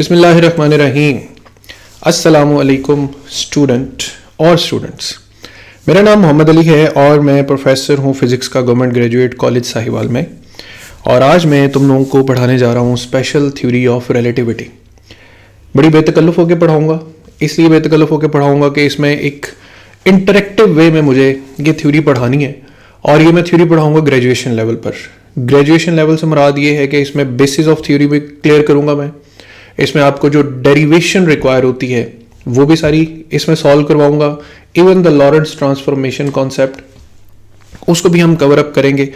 बिस्मिल्लाहिर्रहमानिर्रहीम। अस्सलामुअलैकुम स्टूडेंट्स। मेरा नाम मोहम्मद अली है और मैं प्रोफेसर हूँ फ़िज़िक्स का गवर्नमेंट ग्रेजुएट कॉलेज साहिवाल में। और आज मैं तुम लोगों को पढ़ाने जा रहा हूँ स्पेशल थ्योरी ऑफ रिलेटिविटी। बड़ी बेतकल्लुफ़ होकर पढ़ाऊँगा, इसलिए बेतकल्लुफ़ होकर पढ़ाऊँगा कि इसमें एक इंटरेक्टिव वे में मुझे ये थ्योरी पढ़ानी है। और ये मैं थ्योरी पढ़ाऊँगा ग्रेजुएशन लेवल पर। ग्रेजुएशन लेवल से मुराद ये है कि इसमें बेसिस ऑफ थ्योरी भी क्लियर करूँगा मैं। इसमें आपको जो डेरिवेशन रिक्वायर होती है वो भी सारी इसमें सॉल्व करवाऊंगा। इवन द लॉरेंट्ज ट्रांसफॉर्मेशन कॉन्सेप्ट उसको भी हम कवर अप करेंगे।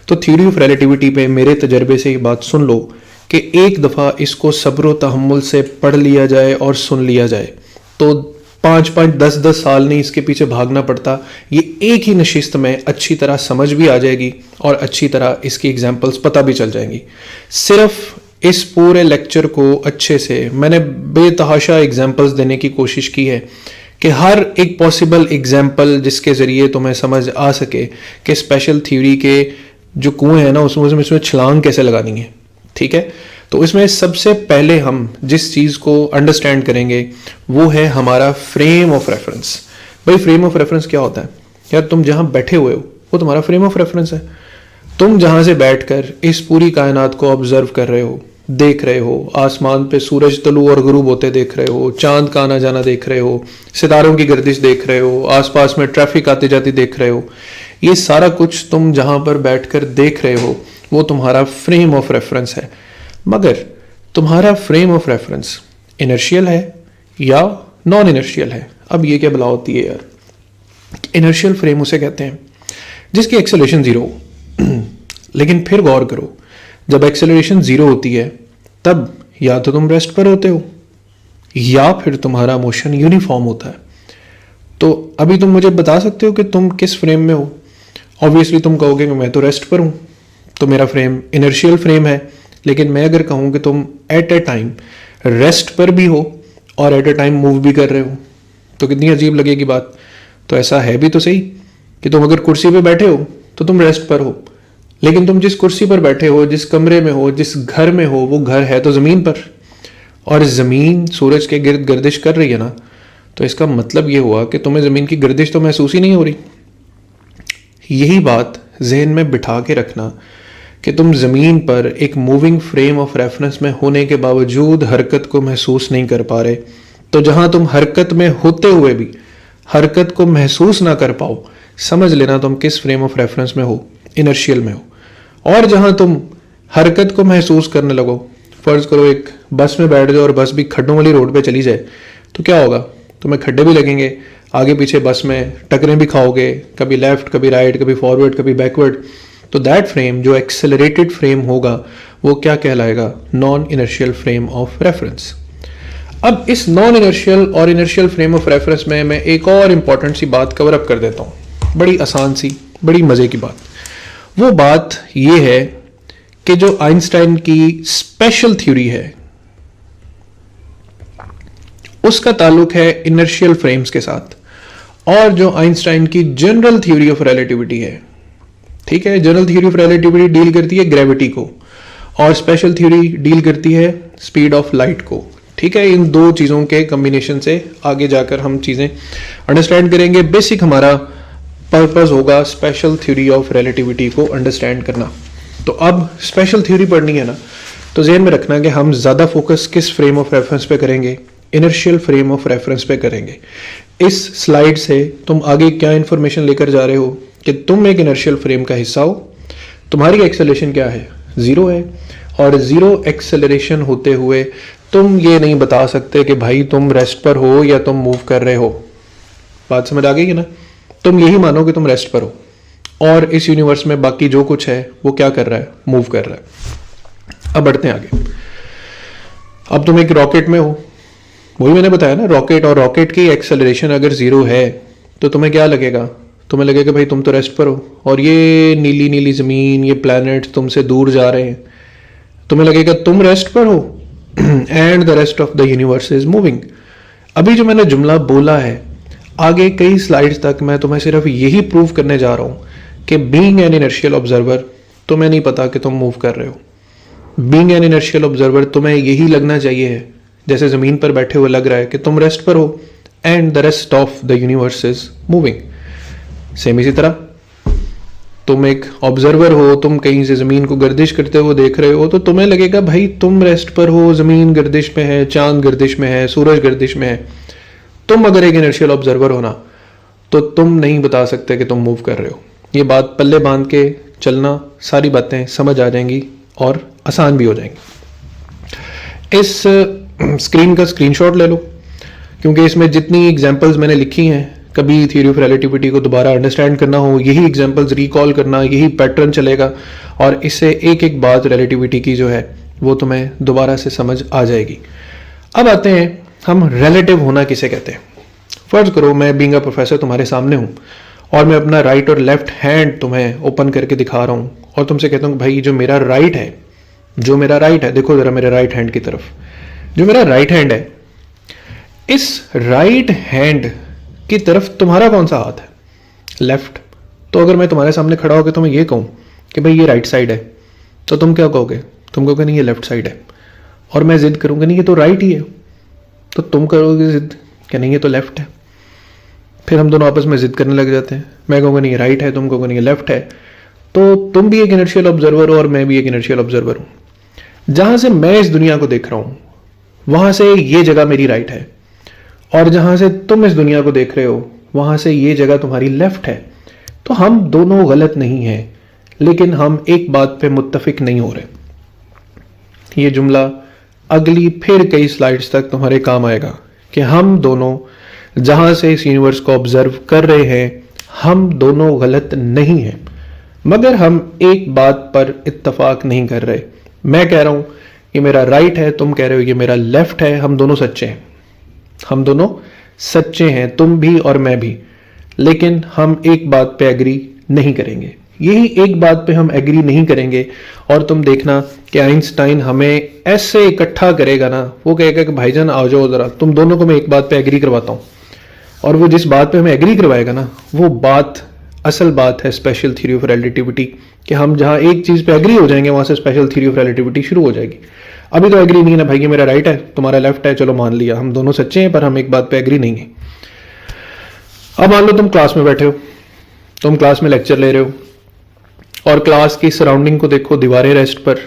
तो थ्योरी ऑफ रिलेटिविटी पे मेरे तजर्बे से ये बात सुन लो कि एक दफ़ा इसको सब्र व तहम्मुल से पढ़ लिया जाए और सुन लिया जाए तो 5-5, 10-10 साल नहीं इसके पीछे भागना पड़ता। ये एक ही नशिस्त में अच्छी तरह समझ भी आ जाएगी और अच्छी तरह इसकी एग्जाम्पल्स पता भी चल जाएंगी। सिर्फ इस पूरे लेक्चर को अच्छे से मैंने बेतहाशा एग्जाम्पल्स देने की कोशिश की है कि हर एक पॉसिबल एग्जाम्पल जिसके ज़रिए तुम्हें समझ आ सके कि स्पेशल थ्योरी के जो कुएं हैं ना उसमें छलांग कैसे लगानी है। ठीक है, तो इसमें सबसे पहले हम जिस चीज़ को अंडरस्टैंड करेंगे वो है हमारा फ्रेम ऑफ रेफरेंस। भाई फ्रेम ऑफ रेफरेंस क्या होता है यार? तुम जहाँ बैठे हुए हो वो तुम्हारा फ्रेम ऑफ रेफरेंस है। तुम जहां से बैठकर इस पूरी कायनात को ऑब्जर्व कर रहे हो, देख रहे हो, आसमान पे सूरज तलू और गुरूब होते देख रहे हो, चांद का आना जाना देख रहे हो, सितारों की गर्दिश देख रहे हो, आसपास में ट्रैफिक आती जाती देख रहे हो, ये सारा कुछ तुम जहां पर बैठकर देख रहे हो वो तुम्हारा फ्रेम ऑफ रेफरेंस है। मगर तुम्हारा फ्रेम ऑफ रेफरेंस इनर्शियल है या नॉन इनर्शियल है? अब ये क्या बला होती है यार? इनर्शियल फ्रेम उसे कहते हैं जिसकी एक्सेलरेशन जीरो हो। लेकिन फिर गौर करो, जब एक्सेलरेशन जीरो होती है तब या तो तुम रेस्ट पर होते हो या फिर तुम्हारा मोशन यूनिफॉर्म होता है। तो अभी तुम मुझे बता सकते हो कि तुम किस फ्रेम में हो? ऑब्वियसली तुम कहोगे कि मैं तो रेस्ट पर हूं, तो मेरा फ्रेम इनर्शियल फ्रेम है। लेकिन मैं अगर कहूं कि तुम एट ए टाइम रेस्ट पर भी हो और एट ए टाइम मूव भी कर रहे हो तो कितनी अजीब लगेगी बात। तो ऐसा है भी तो सही कि तुम अगर कुर्सी पे बैठे हो तो तुम रेस्ट पर हो, लेकिन तुम जिस कुर्सी पर बैठे हो, जिस कमरे में हो, जिस घर में हो, वो घर है तो ज़मीन पर, और ज़मीन सूरज के गिर्द गर्दिश कर रही है ना। तो इसका मतलब ये हुआ कि तुम्हें ज़मीन की गर्दिश तो महसूस ही नहीं हो रही। यही बात जहन में बिठा के रखना कि तुम ज़मीन पर एक मूविंग फ्रेम ऑफ रेफरेंस में होने के बावजूद हरकत को महसूस नहीं कर पा रहे। तो जहाँ तुम हरकत में होते हुए भी हरकत को महसूस ना कर पाओ, समझ लेना तुम किस फ्रेम ऑफ रेफरेंस में हो, इनर्शियल में हो। और जहां तुम हरकत को महसूस करने लगो, फर्ज करो एक बस में बैठ जाओ और बस भी खड्डों वाली रोड पे चली जाए, तो क्या होगा? तुम्हें खड्डे भी लगेंगे, आगे पीछे बस में टकरें भी खाओगे, कभी लेफ्ट कभी राइट, कभी फॉरवर्ड कभी बैकवर्ड। तो दैट फ्रेम जो एक्सेलरेटेड फ्रेम होगा वो क्या कहलाएगा? Non inertial frame of reference. अब इस नॉन इनर्शियल और इनर्शियल फ्रेम ऑफ रेफरेंस में मैं एक और इंपॉर्टेंट सी बात कवर अप कर देता हूं, बड़ी आसान सी, बड़ी मजे की बात। वो बात ये है कि जो आइंस्टाइन की स्पेशल थ्योरी है उसका ताल्लुक है इनर्शियल फ्रेम्स के साथ, और जो आइंस्टाइन की जनरल थ्योरी ऑफ रिलेटिविटी है, ठीक है, general theory of relativity deal करती है ग्रेविटी को और स्पेशल थ्योरी डील करती है स्पीड ऑफ लाइट को। ठीक है, इन दो चीजों के कॉम्बिनेशन से आगे जाकर हम चीजें अंडरस्टैंड करेंगे। बेसिक हमारा पर्पस होगा स्पेशल थ्योरी ऑफ रिलेटिविटी को अंडरस्टैंड करना। तो अब स्पेशल थ्योरी पढ़नी है ना, तो ज़हन में रखना कि हम ज़्यादा फोकस किस फ्रेम ऑफ रेफरेंस पे करेंगे? इनर्शियल फ्रेम ऑफ रेफरेंस पे करेंगे। इस स्लाइड से तुम आगे क्या इंफॉर्मेशन लेकर जा रहे हो कि तुम एक इनर्शियल फ्रेम का हिस्सा हो, तुम्हारी एक्सेलरेशन क्या है? जीरो है, और जीरो एक्सेलरेशन होते हुए तुम ये नहीं बता सकते कि भाई तुम रेस्ट पर हो या तुम मूव कर रहे हो। बात समझ आ गई है ना? तुम यही मानो कि तुम रेस्ट पर हो और इस यूनिवर्स में बाकी जो कुछ है वो क्या कर रहा है? मूव कर रहा है। अब बढ़ते हैं आगे। अब तुम एक रॉकेट में हो, वही मैंने बताया ना, रॉकेट, और रॉकेट की एक्सेलरेशन अगर जीरो है तो तुम्हें क्या लगेगा? तुम्हें लगेगा भाई तुम तो रेस्ट पर हो और ये नीली नीली जमीन, ये प्लैनेट तुमसे दूर जा रहे हैं। तुम्हें लगेगा तुम रेस्ट पर हो and the rest of the universe is moving. अभी जो मैंने जुमला बोला है, आगे कई स्लाइड्स तक मैं तुम्हें सिर्फ यही प्रूव करने जा रहा हूं कि बीइंग एन इनर्शियल ऑब्जर्वर तुम्हें नहीं पता कि तुम मूव कर रहे हो। बीइंग एन इनर्शियल ऑब्जर्वर तुम्हें यही लगना चाहिए है जैसे ज़मीन पर बैठे हुए लग रहा है कि तुम रेस्ट पर हो and the rest of the universe is moving. Same इसी तरह तुम एक ऑब्जर्वर हो, तुम कहीं से ज़मीन को गर्दिश करते हुए देख रहे हो तो तुम्हें लगेगा भाई तुम रेस्ट पर हो, ज़मीन गर्दिश में है, चांद गर्दिश में है, सूरज गर्दिश में है। तुम अगर एक इनर्शियल ऑब्जर्वर हो ना तो तुम नहीं बता सकते कि तुम मूव कर रहे हो। ये बात पल्ले बांध के चलना, सारी बातें समझ आ जाएंगी और आसान भी हो जाएंगी। इस स्क्रीन का स्क्रीनशॉट ले लो, क्योंकि इसमें जितनी एग्जांपल्स मैंने लिखी हैं, कभी थ्योरी ऑफ रिलेटिविटी को दोबारा अंडरस्टैंड करना हो, यही एग्जांपल्स रिकॉल करना, यही पैटर्न चलेगा और इससे एक एक बात रिलेटिविटी की जो है वो तुम्हें दोबारा से समझ आ जाएगी। अब आते हैं हम रिलेटिव होना किसे कहते हैं। फर्ज करो मैं बीइंग अ प्रोफेसर तुम्हारे सामने हूँ और मैं अपना राइट और लेफ्ट हैंड तुम्हें ओपन करके दिखा रहा हूँ और तुमसे कहता हूँ भाई जो मेरा राइट है, देखो जरा मेरे राइट हैंड की तरफ, जो मेरा राइट हैंड है, इस राइट हैंड की तरफ तुम्हारा कौन सा हाथ है? लेफ्ट। तो अगर मैं तुम्हारे सामने खड़ा होकर तुम्हें ये कहूँ कि भाई ये राइट साइड है, तो तुम क्या कहोगे? तुम कहोगे नहीं ये लेफ्ट साइड है। और मैं जिद करूँगा नहीं ये तो राइट ही है, तो तुम करोगे जिद कि नहीं ये तो लेफ्ट है। फिर हम दोनों आपस में जिद करने लग जाते हैं, मैं कहूँगा नहीं ये राइट है, तुम कहोगे नहीं ये लेफ्ट है। तो तुम भी एक इनर्शियल ऑब्जर्वर हो और मैं भी एक इनर्शियल ऑब्जर्वर हूँ। जहाँ से मैं इस दुनिया को देख रहा हूँ वहाँ से ये जगह मेरी राइट है, और जहाँ से तुम इस दुनिया को देख रहे हो वहाँ से ये जगह तुम्हारी लेफ्ट है। तो हम दोनों गलत नहीं हैं, लेकिन हम एक बात पे मुत्तफिक नहीं हो रहे। ये जुमला अगली फिर कई स्लाइड्स तक तुम्हारे काम आएगा कि हम दोनों जहाँ से इस यूनिवर्स को ऑब्जर्व कर रहे हैं, हम दोनों गलत नहीं हैं, मगर हम एक बात पर इत्तफाक नहीं कर रहे। मैं कह रहा हूँ ये मेरा राइट है, तुम कह रहे हो ये मेरा लेफ्ट है। हम दोनों सच्चे हैं, हम दोनों सच्चे हैं, तुम भी और मैं भी, लेकिन हम एक बात पे एग्री नहीं करेंगे। यही एक बात पे हम एग्री नहीं करेंगे और तुम देखना कि आइंस्टाइन हमें ऐसे इकट्ठा करेगा ना, वो कहेगा कि भाईजान आ जाओ जरा, तुम दोनों को मैं एक बात पे एग्री करवाता हूँ। और वो जिस बात पे हमें एग्री करवाएगा ना, वो बात असल बात है स्पेशल थ्योरी ऑफ रिलेटिविटी, कि हम जहाँ एक चीज़ पे एग्री हो जाएंगे वहाँ से स्पेशल थ्योरी ऑफ रिलेटिविटी शुरू हो जाएगी। अभी तो एग्री नहीं है ना भाई, ये मेरा राइट है तुम्हारा लेफ्ट है, चलो मान लिया हम दोनों सच्चे हैं, पर हम एक बात पे एग्री नहीं है। अब मान लो तुम क्लास में बैठे हो, तुम क्लास में लेक्चर ले रहे हो और क्लास की सराउंडिंग को देखो, दीवारें रेस्ट पर,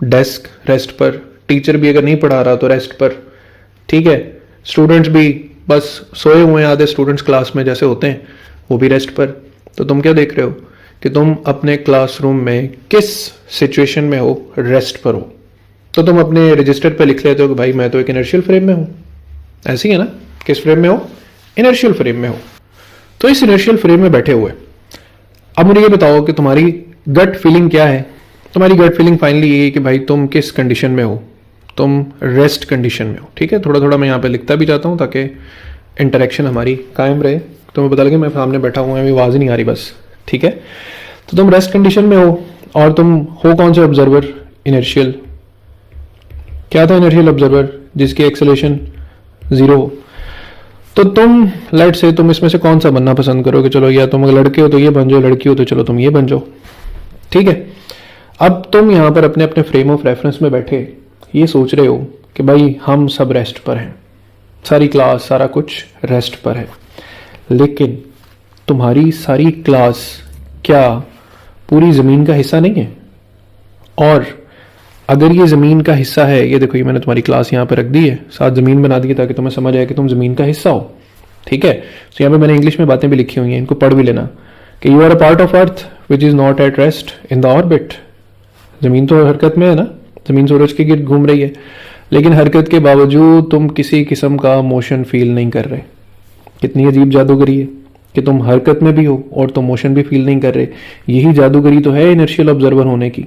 डेस्क रेस्ट पर, टीचर भी अगर नहीं पढ़ा रहा तो रेस्ट पर, ठीक है, स्टूडेंट्स भी बस सोए हुए हैं, आधे स्टूडेंट्स क्लास में जैसे होते हैं वो भी रेस्ट पर। तो तुम क्या देख रहे हो कि तुम अपने क्लासरूम में किस सिचुएशन में हो? रेस्ट पर हो। तो तुम अपने रजिस्टर पे लिख लेते हो कि भाई मैं तो एक इनर्शियल फ्रेम में हूँ। ऐसी है ना, किस फ्रेम में हो? इनर्शियल फ्रेम में हो। तो इस इनर्शियल फ्रेम में बैठे हुए अब मुझे ये बताओ कि तुम्हारी गट फीलिंग क्या है? तुम्हारी गट फीलिंग फाइनली ये है कि भाई तुम किस कंडीशन में हो? तुम रेस्ट कंडीशन में हो। ठीक है, थोड़ा थोड़ा मैं यहाँ पे लिखता भी जाता हूँ ताकि इंटरेक्शन हमारी कायम रहे। तुम्हें पता लगे मैं सामने बैठा हुआ, अभी आवाज़ नहीं आ रही बस। ठीक है, तो तुम रेस्ट कंडीशन में हो और तुम हो कौन से ऑब्जर्वर? इनर्शियल। क्या था इनर्शियल ऑब्जर्वर? जिसकी एक्सेलरेशन 0 हो। तो तुम लेट से तुम इसमें से कौन सा बनना पसंद करोगे? चलो, या तुम अगर लड़के हो तो ये बन जाओ, लड़की हो तो चलो तुम ये बन जाओ। ठीक है, अब तुम यहाँ पर अपने अपने फ्रेम ऑफ रेफरेंस में बैठे ये सोच रहे हो कि भाई हम सब रेस्ट पर हैं, सारी क्लास सारा कुछ रेस्ट पर है। लेकिन तुम्हारी सारी क्लास क्या पूरी ज़मीन का हिस्सा नहीं है? और अगर ये ज़मीन का हिस्सा है, ये देखो, ये मैंने तुम्हारी क्लास यहाँ पर रख दी है, साथ ज़मीन बना दी ताकि तुम्हें समझ आए कि तुम ज़मीन का हिस्सा हो। ठीक है, तो यहाँ पे मैंने इंग्लिश में बातें भी लिखी हुई हैं, इनको पढ़ भी लेना कि you are a part of earth which is not at rest in the orbit. ज़मीन तो हरकत में है ना, ज़मीन सूरज के गिर्द घूम रही है, लेकिन हरकत के बावजूद तुम किसी किस्म का मोशन फील नहीं कर रहे। कितनी अजीब जादूगरी है कि तुम हरकत में भी हो और तुम मोशन भी फील नहीं कर रहे। यही जादूगरी तो है इनर्शियल ऑब्जर्वर होने की,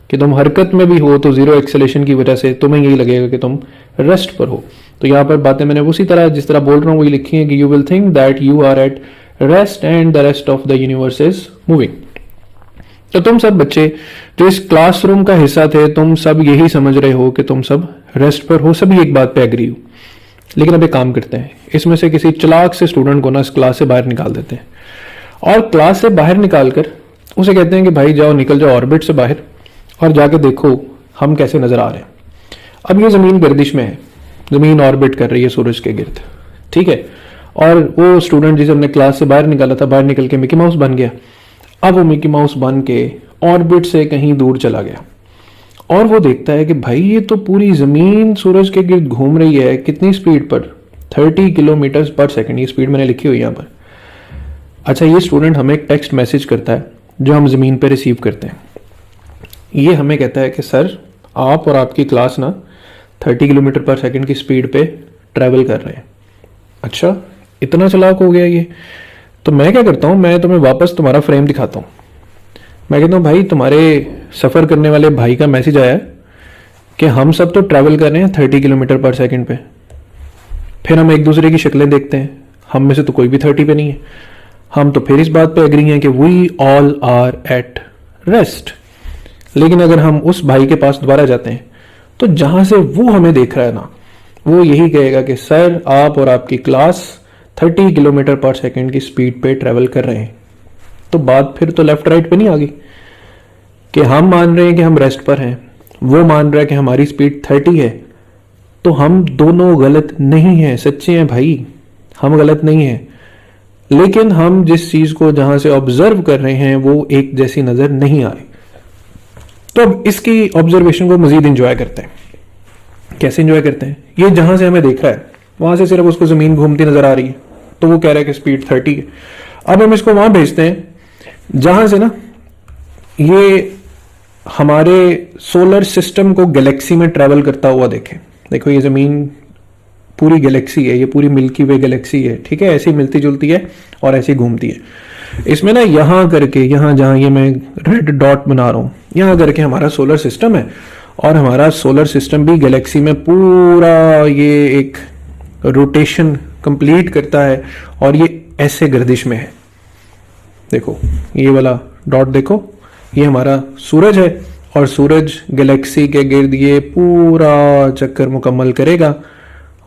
कि तुम हरकत में भी हो तो जीरो एक्सेलेरेशन की वजह से तुम्हें यही लगेगा कि तुम रेस्ट पर हो। तो यहाँ पर बातें मैंने उसी तरह जिस तरह बोल रहा हूँ वही लिखी है कि you will think that you are at rest and the rest of the universe is moving. तो तुम सब बच्चे जो इस क्लासरूम का हिस्सा थे, तुम सब यही समझ रहे हो कि तुम सब रेस्ट पर हो, सभी एक बात पे एग्री हो। लेकिन अब एक काम करते हैं, इसमें से किसी चालाक से स्टूडेंट को ना इस क्लास से बाहर निकाल देते हैं और क्लास से बाहर निकालकर उसे कहते हैं कि भाई जाओ, निकल जाओ ऑर्बिट से बाहर और जाके देखो हम कैसे नजर आ रहे हैं। अब ये जमीन गर्दिश में है, ज़मीन ऑर्बिट कर रही है सूरज के गिर्द, ठीक है। और वो स्टूडेंट जिसे हमने क्लास से बाहर निकाला था, बाहर निकल के मिकी माउस बन गया। अब वो मिकी माउस बन के ऑर्बिट से कहीं दूर चला गया और वो देखता है कि भाई ये तो पूरी ज़मीन सूरज के गिर्द घूम रही है। कितनी स्पीड पर? 30 किलोमीटर पर सेकेंड, ये स्पीड मैंने लिखी हुई है यहाँ पर। अच्छा, ये स्टूडेंट हमें एक टेक्स्ट मैसेज करता है जो हम ज़मीन पर रिसीव करते हैं। ये हमें कहता है कि सर, आप और आपकी क्लास ना 30 किलोमीटर पर सेकेंड की स्पीड पे ट्रैवल कर रहे हैं। अच्छा, इतना चालाक हो गया ये। तो मैं क्या करता हूँ, मैं तुम्हें वापस तुम्हारा फ्रेम दिखाता हूँ। मैं कहता हूँ भाई, तुम्हारे सफ़र करने वाले भाई का मैसेज आया है कि हम सब तो ट्रैवल कर रहे हैं 30 किलोमीटर पर सेकेंड पे। फिर हम एक दूसरे की शक्लें देखते हैं, हम में से तो कोई भी 30 पे नहीं है। हम तो फिर इस बात पे एग्री हैं कि we all are at rest. लेकिन अगर हम उस भाई के पास दोबारा जाते हैं तो जहां से वो हमें देख रहा है ना, वो यही कहेगा कि सर, आप और आपकी क्लास 30 किलोमीटर पर सेकेंड की स्पीड पे ट्रेवल कर रहे हैं। तो बात फिर तो लेफ्ट राइट पे नहीं आ गई कि हम मान रहे हैं कि हम रेस्ट पर हैं, वो मान रहा है कि हमारी स्पीड 30 है। तो हम दोनों गलत नहीं हैं, सच्चे हैं भाई, हम गलत नहीं हैं। लेकिन हम जिस चीज को जहां से ऑब्जर्व कर रहे हैं वो एक जैसी नजर नहीं आ रही। तो अब इसकी ऑब्जर्वेशन को मजीद इंजॉय करते हैं। कैसे इंजॉय करते हैं? ये जहां से हमें देख रहा है वहां से सिर्फ उसको जमीन घूमती नजर आ रही है, तो वो कह रहा है कि स्पीड 30 है। अब हम इसको वहां भेजते हैं जहां से ना ये हमारे सोलर सिस्टम को गैलेक्सी में ट्रैवल करता हुआ देखे। देखो, ये जमीन पूरी गैलेक्सी है, ये पूरी मिल्की वे गैलेक्सी है, ठीक है। ऐसी मिलती जुलती है और ऐसी घूमती है। इसमें ना यहां करके, यहां जहां ये मैं रेड डॉट बना रहा हूं, यहां करके हमारा सोलर सिस्टम है। और हमारा सोलर सिस्टम भी गैलेक्सी में पूरा ये एक रोटेशन कंप्लीट करता है और ये ऐसे गर्दिश में है। देखो, ये वाला डॉट देखो, ये हमारा सूरज है और सूरज गैलेक्सी के गिर्द ये पूरा चक्कर मुकम्मल करेगा।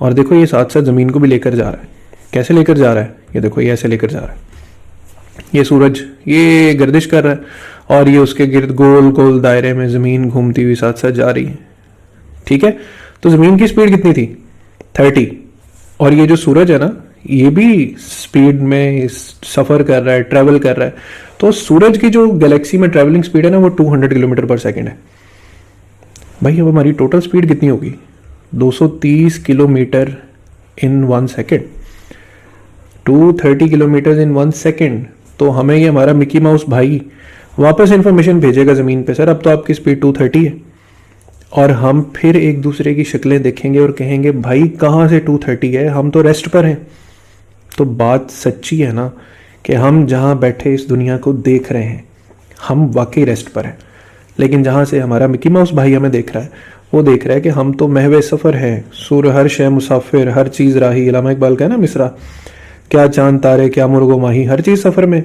और देखो, ये साथ साथ जमीन को भी लेकर जा रहा है। कैसे लेकर जा रहा है? ये देखो, ये ऐसे लेकर जा रहा है। ये सूरज ये गर्दिश कर रहा है और ये उसके गिर्द गोल गोल दायरे में जमीन घूमती हुई साथ साथ जा रही है, ठीक है। तो जमीन की स्पीड कितनी थी? 30। और ये जो सूरज है ना, ये भी स्पीड में सफर कर रहा है, ट्रेवल कर रहा है। तो सूरज की जो गैलेक्सी में ट्रेवलिंग स्पीड है ना, वो 200 किलोमीटर पर सेकेंड है। भाई, अब हमारी टोटल स्पीड कितनी होगी? 230 किलोमीटर इन 1 सेकेंड। 230 किलोमीटर इन 1 सेकेंड। तो हमें ये हमारा मिकी माउस भाई वापस इंफॉर्मेशन भेजेगा ज़मीन पे, सर अब तो आपकी स्पीड 230 है। और हम फिर एक दूसरे की शक्लें देखेंगे और कहेंगे भाई कहाँ से 230 है, हम तो रेस्ट पर हैं। तो बात सच्ची है ना कि हम जहाँ बैठे इस दुनिया को देख रहे हैं, हम वाकई रेस्ट पर हैं। लेकिन जहाँ से हमारा मिकी माउस भाई हमें देख रहा है, वो देख रहा है कि हम तो महवे सफ़र हैं। सूर हर शय मुसाफिर, हर चीज़ राही। इलामा इकबाल का है ना मिसरा, क्या चांद तारे क्या मुर्गो माही, हर चीज़ सफ़र में।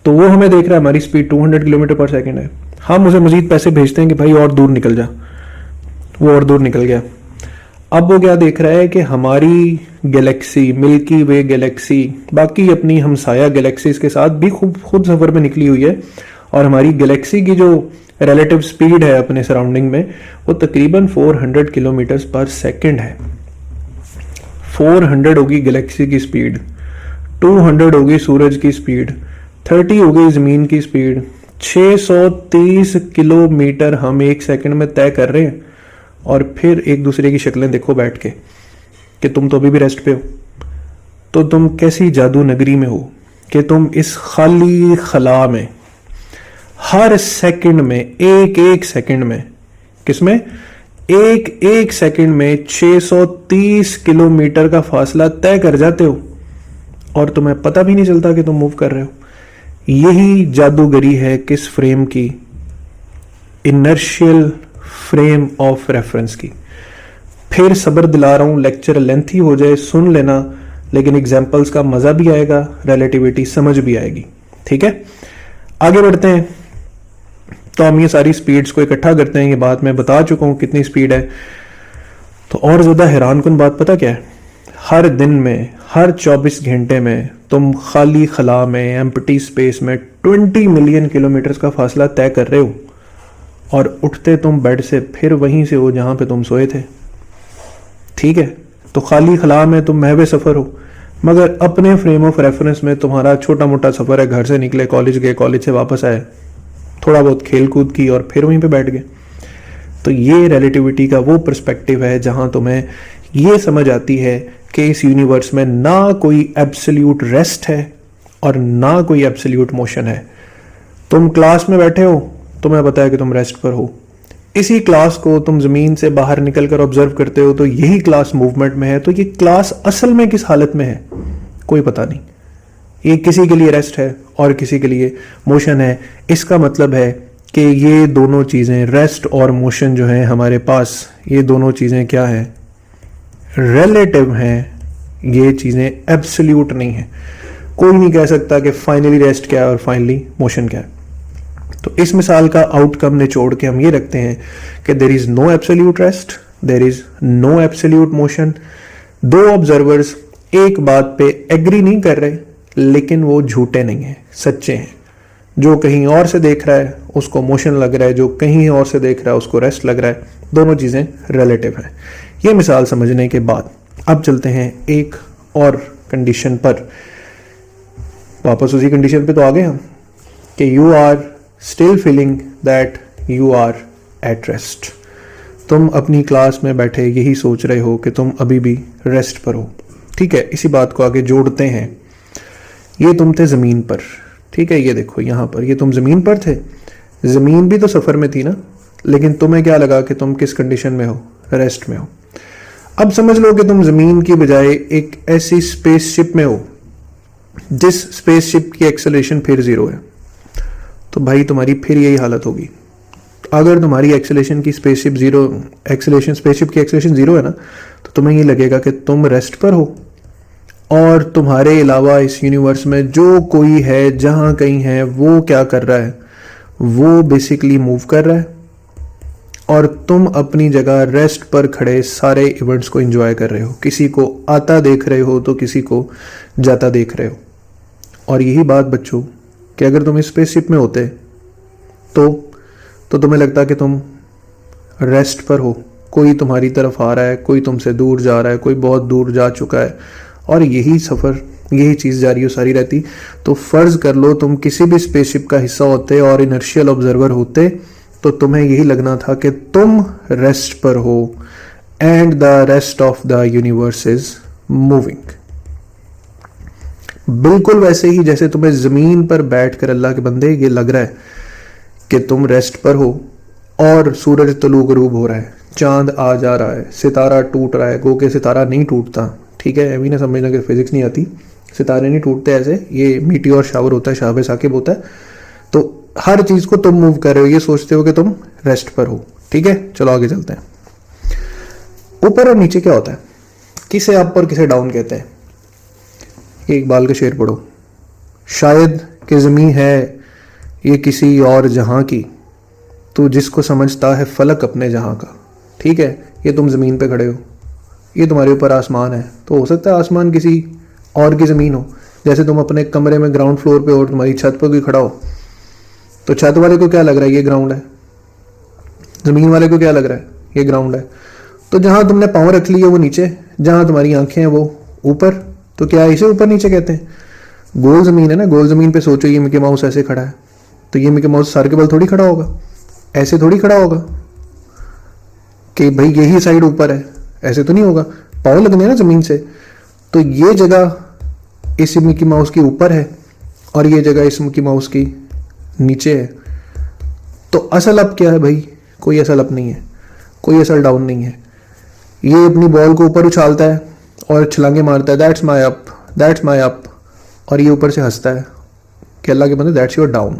तो वो हमें देख रहा है, हमारी स्पीड 200 किलोमीटर पर सेकेंड है। हम उसे मजीद पैसे भेजते हैं कि भाई और दूर निकल जा। वो और दूर निकल गया। अब वो क्या देख रहा है कि हमारी गैलेक्सी, मिल्की वे गैलेक्सी, बाकी अपनी हमसाया गैलेक्सीज के साथ भी खुद सफ़र में निकली हुई है। और हमारी गैलेक्सी की जो रिलेटिव स्पीड है अपने सराउंडिंग में, वो तकरीबन 400 किलोमीटर पर सेकेंड है। 400 होगी गैलेक्सी की स्पीड, 200 होगी सूरज की स्पीड, 30 होगी ज़मीन की स्पीड। 630 किलोमीटर हम एक सेकंड में तय कर रहे हैं। और फिर एक दूसरे की शक्लें देखो बैठ के कि तुम तो अभी भी रेस्ट पे हो। तो तुम कैसी जादू नगरी में हो कि तुम इस खाली खला में हर सेकंड में, एक सेकंड में, किसमें, एक सेकंड में 630 किलोमीटर का फासला तय कर जाते हो और तुम्हें पता भी नहीं चलता कि तुम मूव कर रहे हो। यही जादूगरी है किस फ्रेम की? इनर्शियल फ्रेम ऑफ रेफरेंस की। फिर सब्र दिला रहा हूं, लेक्चर लेंथी हो जाए, सुन लेना, लेकिन एग्जाम्पल्स का मजा भी आएगा, रिलेटिविटी समझ भी आएगी, ठीक है। आगे बढ़ते हैं। तो हम ये सारी स्पीड्स को इकट्ठा करते हैं। ये बात मैं बता चुका हूं कितनी स्पीड है। तो और ज्यादा हैरान कुन बात पता क्या है? हर दिन में, हर 24 घंटे में तुम खाली खला में, एम्प्टी स्पेस में 20 मिलियन किलोमीटर का फासला तय कर रहे हो और उठते तुम बेड से फिर वहीं से हो जहां पे तुम सोए थे। ठीक है, तो खाली खला में तुम महवे सफ़र हो, मगर अपने फ्रेम ऑफ रेफरेंस में तुम्हारा छोटा मोटा सफ़र है। घर से निकले, कॉलेज गए, कॉलेज से वापस आए, थोड़ा बहुत खेल कूद की और फिर वहीं पे बैठ गए। तो ये रिलेटिविटी का वो पर्सपेक्टिव है जहां तुम्हें ये समझ आती है कि इस यूनिवर्स में ना कोई एब्सोल्यूट रेस्ट है और ना कोई एब्सोल्यूट मोशन है। तुम क्लास में बैठे हो, तुम्हें पता है कि तुम रेस्ट पर हो। इसी क्लास को तुम जमीन से बाहर निकल कर ऑब्जर्व करते हो तो यही क्लास मूवमेंट में है। तो ये क्लास असल में किस हालत में है कोई पता नहीं। ये किसी के लिए रेस्ट है और किसी के लिए मोशन है। इसका मतलब है कि ये दोनों चीज़ें, रेस्ट और मोशन जो है हमारे पास, ये दोनों चीज़ें क्या हैं, रिलेटिव हैं। ये चीज़ें एब्सोल्यूट नहीं है। कोई नहीं कह सकता कि फाइनली रेस्ट क्या है और फाइनली मोशन क्या है। तो इस मिसाल का आउटकम निचोड़ के हम ये रखते हैं कि there is no absolute rest, there is no absolute motion. दो ऑब्जर्वर्स एक बात पे एग्री नहीं कर रहे, लेकिन वो झूठे नहीं हैं, सच्चे हैं। जो कहीं और से देख रहा है उसको मोशन लग रहा है, जो कहीं और से देख रहा है उसको रेस्ट लग रहा है। दोनों चीज़ें रिलेटिव हैं। ये मिसाल समझने के बाद अब चलते हैं एक और कंडीशन पर। वापस उसी कंडीशन पे तो आ गए हम कि you are still feeling that you are at rest. तुम अपनी क्लास में बैठे यही सोच रहे हो कि तुम अभी भी रेस्ट पर हो। ठीक है, इसी बात को आगे जोड़ते हैं। ये तुम थे ज़मीन पर, ठीक है, ये देखो यहाँ पर, ये तुम ज़मीन पर थे। ज़मीन भी तो सफ़र में थी ना, लेकिन तुम्हें क्या लगा कि तुम किस कंडीशन में हो, रेस्ट में हो। अब समझ लो कि तुम ज़मीन की बजाय एक ऐसी स्पेसशिप में हो जिस स्पेसशिप की एक्सेलरेशन फिर ज़ीरो है। तो भाई तुम्हारी फिर यही हालत होगी। अगर तुम्हारी एक्सेलरेशन की स्पेसशिप ज़ीरो, स्पेसशिप की एक्सेलरेशन ज़ीरो है ना, तो तुम्हें ये लगेगा कि तुम रेस्ट पर हो और तुम्हारे अलावा इस यूनिवर्स में जो कोई है, जहाँ कहीं है, वो क्या कर रहा है, वो बेसिकली मूव कर रहा है और तुम अपनी जगह रेस्ट पर खड़े सारे इवेंट्स को एंजॉय कर रहे हो। किसी को आता देख रहे हो तो किसी को जाता देख रहे हो। और यही बात बच्चों कि अगर तुम इस स्पेसशिप में होते तो तुम्हें लगता कि तुम रेस्ट पर हो। कोई तुम्हारी तरफ आ रहा है, कोई तुमसे दूर जा रहा है, कोई बहुत दूर जा चुका है और यही सफ़र, यही चीज़ जारी हो सारी रहती। तो फ़र्ज़ कर लो तुम किसी भी स्पेसशिप का हिस्सा होते और इनर्शियल ऑब्जर्वर होते तो तुम्हें यही लगना था कि तुम रेस्ट पर हो and the rest of the universe is moving. बिल्कुल वैसे ही जैसे तुम्हें ज़मीन पर बैठकर अल्लाह के बंदे ये लग रहा है कि तुम रेस्ट पर हो और सूरज तलू गरूब हो रहा है, चांद आ जा रहा है, सितारा टूट रहा है। गो के सितारा नहीं टूटता, ठीक है, अभी ना समझना कि फिजिक्स नहीं आती। सितारे नहीं टूटते ऐसे, ये मीटियोर शावर होता है, शाब साकिब होता है। तो हर चीज़ को तुम मूव कर रहे हो, ये सोचते हो कि तुम रेस्ट पर हो। ठीक है, चलो आगे चलते हैं। ऊपर और नीचे क्या होता है, किसे अप और किसे डाउन कहते हैं। इकबाल का शेर पढ़ो, शायद कि ज़मीं है ये किसी और जहां की, तू जिसको समझता है फलक अपने जहां का। ठीक है, ये तुम ज़मीन पे खड़े हो, ये तुम्हारे ऊपर आसमान है, तो हो सकता है आसमान किसी और की ज़मीन हो। जैसे तुम अपने कमरे में ग्राउंड फ्लोर पे हो और तुम्हारी छत पर कोई खड़ा हो, तो छत वाले को क्या लग रहा है, ये ग्राउंड है। ज़मीन वाले को क्या लग रहा है, ये ग्राउंड है। तो जहां तुमने पाँव रख लिए वो नीचे, जहां तुम्हारी आंखें हैं वो ऊपर। तो क्या इसे ऊपर नीचे कहते हैं। गोल ज़मीन है ना, गोल ज़मीन पे सोचो ये मिकी माउस ऐसे खड़ा है, तो ये मिकी माउस सर के बल थोड़ी खड़ा होगा, ऐसे थोड़ी खड़ा होगा कि भाई यही साइड ऊपर है, ऐसे तो नहीं होगा। पाँव लगने ना ज़मीन से, तो ये जगह इस मिकी माउस की ऊपर है और ये जगह इस मिकी माउस की नीचे है। तो असल अप क्या है भाई, कोई असल अप नहीं है, कोई असल डाउन नहीं है। ये अपनी बॉल को ऊपर उछालता है और छलांगे मारता है, that's my up, that's my up, और ये ऊपर से हंसता है कि अल्लाह के बंदे दैट्स योर डाउन।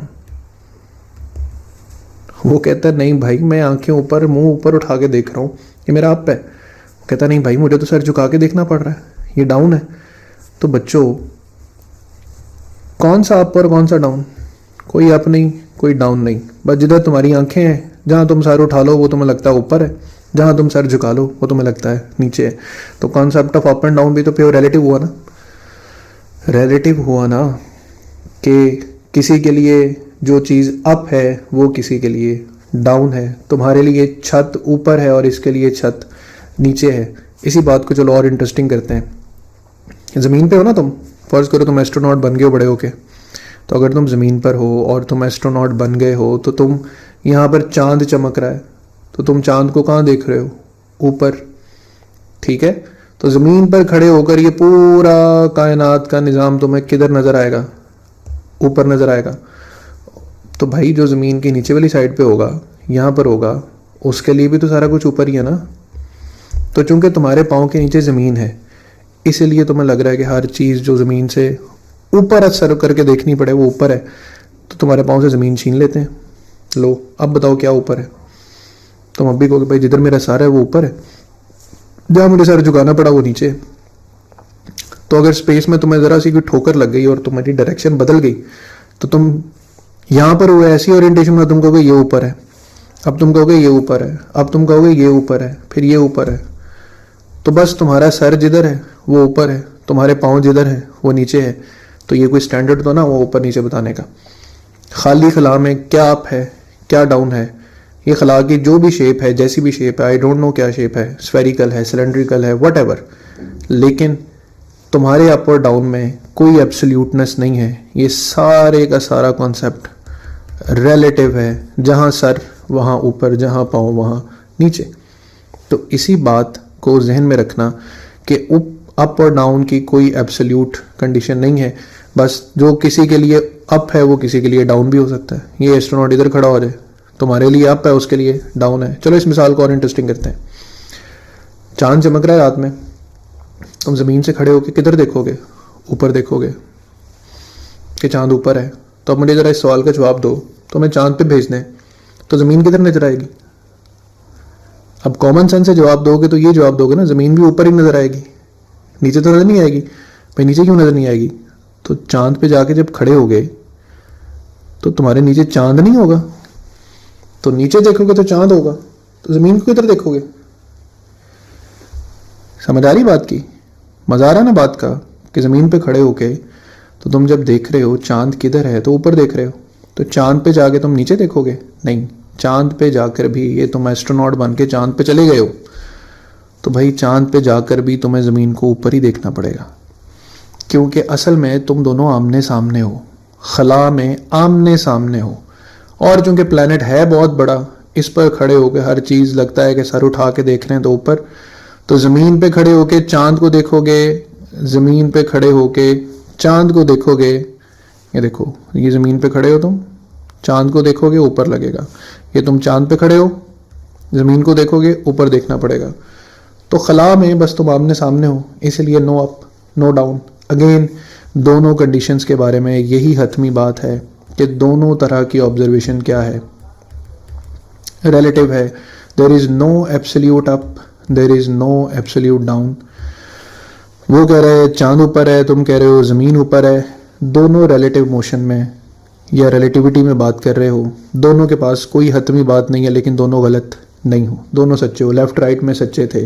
वो कहता है नहीं भाई, मैं आंखें ऊपर, मुंह ऊपर उठा के देख रहा हूँ, ये मेरा अप है। वो कहता नहीं भाई, मुझे तो सर झुका के देखना पड़ रहा है, ये डाउन है। तो बच्चों, कौन सा अप और कौन सा डाउन, कोई अप नहीं, कोई डाउन नहीं। बस जिधर तुम्हारी आंखें हैं, जहाँ तुम सर उठा लो वो तुम्हें लगता है ऊपर है, जहाँ तुम सर झुका लो वो तुम्हें लगता है नीचे है। तो concept of up and down भी तो प्योर रिलेटिव हुआ ना, रिलेटिव हुआ ना, कि किसी के लिए जो चीज़ अप है वो किसी के लिए डाउन है। तुम्हारे लिए छत ऊपर है और इसके लिए छत नीचे है। इसी बात को चलो और इंटरेस्टिंग करते हैं। ज़मीन पे हो ना तुम, फ़र्ज़ करो तुम एस्ट्रोनॉट बन गए हो बड़े होके, तो अगर तुम ज़मीन पर हो और तुम एस्ट्रोनॉट बन गए हो तो तुम यहाँ पर चांद चमक रहा है, तो तुम चांद को कहाँ देख रहे हो? ऊपर, ठीक है। तो ज़मीन पर खड़े होकर ये पूरा कायनात का निज़ाम तुम्हें किधर नज़र आएगा? ऊपर नज़र आएगा। तो भाई जो ज़मीन की नीचे वाली साइड पे होगा, यहाँ पर होगा, उसके लिए भी तो सारा कुछ ऊपर ही है ना। तो चूंकि तुम्हारे पाँव के नीचे ज़मीन है, इसीलिए तुम्हें लग रहा है कि हर चीज़ जो ज़मीन से ऊपर असर करके देखनी पड़े वो ऊपर है, तो तुम्हारे पाँव से ज़मीन छीन लेते हैं। लो अब बताओ क्या ऊपर है? तुम अब भी कहोगे भाई जिधर मेरा सर है वो ऊपर है, जहाँ मुझे सर झुकाना पड़ा वो नीचे। तो अगर स्पेस में तुम्हें ज़रा सी कोई ठोकर लग गई और तुम्हारी डायरेक्शन बदल गई, तो तुम यहाँ पर हो ऐसी ओरिएंटेशन में तुम कहोगे ये ऊपर है, अब तुम कहोगे ये ऊपर है, अब तुम कहोगे ये ऊपर है, फिर ये ऊपर है। तो बस तुम्हारा सर जिधर है वो ऊपर है, तुम्हारे पाँव जिधर है वो नीचे है। तो ये कोई स्टैंडर्ड तो ना वो ऊपर नीचे बताने का। खाली खला में क्या अप है क्या डाउन है, ये खला की जो भी शेप है, जैसी भी शेप है, आई डोंट नो क्या शेप है, स्फेरिकल है, सिलेंड्रिकल है, वट लेकिन तुम्हारे अप और डाउन में कोई एब्सोल्यूटनेस नहीं है। ये सारे का सारा कॉन्सेप्ट रिलेटिव है, जहाँ सर वहाँ ऊपर, जहाँ पाँव वहाँ नीचे। तो इसी बात को जहन में रखना कि अप और डाउन की कोई एब्सोल्यूट कंडीशन नहीं है। बस जो किसी के लिए अप है वो किसी के लिए डाउन भी हो सकता है। ये एस्ट्रोनॉट इधर खड़ा हो जाए, तुम्हारे लिए अप है उसके लिए डाउन है। चलो इस मिसाल को और इंटरेस्टिंग करते हैं। चांद चमक रहा है रात में, तुम ज़मीन से खड़े होकर किधर देखोगे? ऊपर देखोगे कि चांद ऊपर है। तो अब मुझे ज़रा इस सवाल का जवाब दो, तो मैं चांद पे भेजना है तो ज़मीन किधर नजर आएगी? अब कॉमन सेंस से जवाब दोगे तो ये जवाब दोगे ना, ज़मीन भी ऊपर ही नजर आएगी, नीचे तो नजर नहीं आएगी। भाई नीचे क्यों नजर नहीं आएगी? तो चांद पे जाके जब खड़े हो गए तो तुम्हारे नीचे चांद नहीं होगा, तो नीचे देखोगे तो चांद होगा, तो ज़मीन को किधर देखोगे? समझ आ रही बात की? मजा आ रहा ना बात का कि ज़मीन पे खड़े होके तो तुम जब देख रहे हो चांद किधर है तो ऊपर देख रहे हो, तो चांद पे जाके तुम नीचे देखोगे? नहीं, चांद पे जाकर भी ये तुम एस्ट्रोनॉट बन के चांद पे चले गए हो, तो भाई चांद पे जाकर भी तुम्हें ज़मीन को ऊपर ही देखना पड़ेगा, क्योंकि असल में तुम दोनों आमने सामने हो, खला में आमने सामने हो। और चूंकि प्लैनेट है बहुत बड़ा, इस पर खड़े होकर हर चीज़ लगता है कि सर उठा के देख रहे हैं तो ऊपर, तो ज़मीन पे खड़े होके चांद को देखोगे, ज़मीन पे खड़े होके चांद को देखोगे। ये देखो, ये ज़मीन पे खड़े हो तुम, चांद को देखोगे ऊपर लगेगा। ये तुम चांद पे खड़े हो, ज़मीन को देखोगे ऊपर देखना पड़ेगा। तो खला में बस तुम आमने सामने हो, इसलिए no up no down. Again दोनों कंडीशंस के बारे में यही हतमी बात है कि दोनों तरह की ऑब्जर्वेशन क्या है, रिलेटिव है। There is no absolute up, there is no absolute down. वो कह रहे हैं चांद ऊपर है, तुम कह रहे हो ज़मीन ऊपर है। दोनों रिलेटिव मोशन में या रिलेटिविटी में बात कर रहे हो, दोनों के पास कोई हतमी बात नहीं है, लेकिन दोनों गलत नहीं हो, दोनों सच्चे हो। लेफ्ट राइट में सच्चे थे,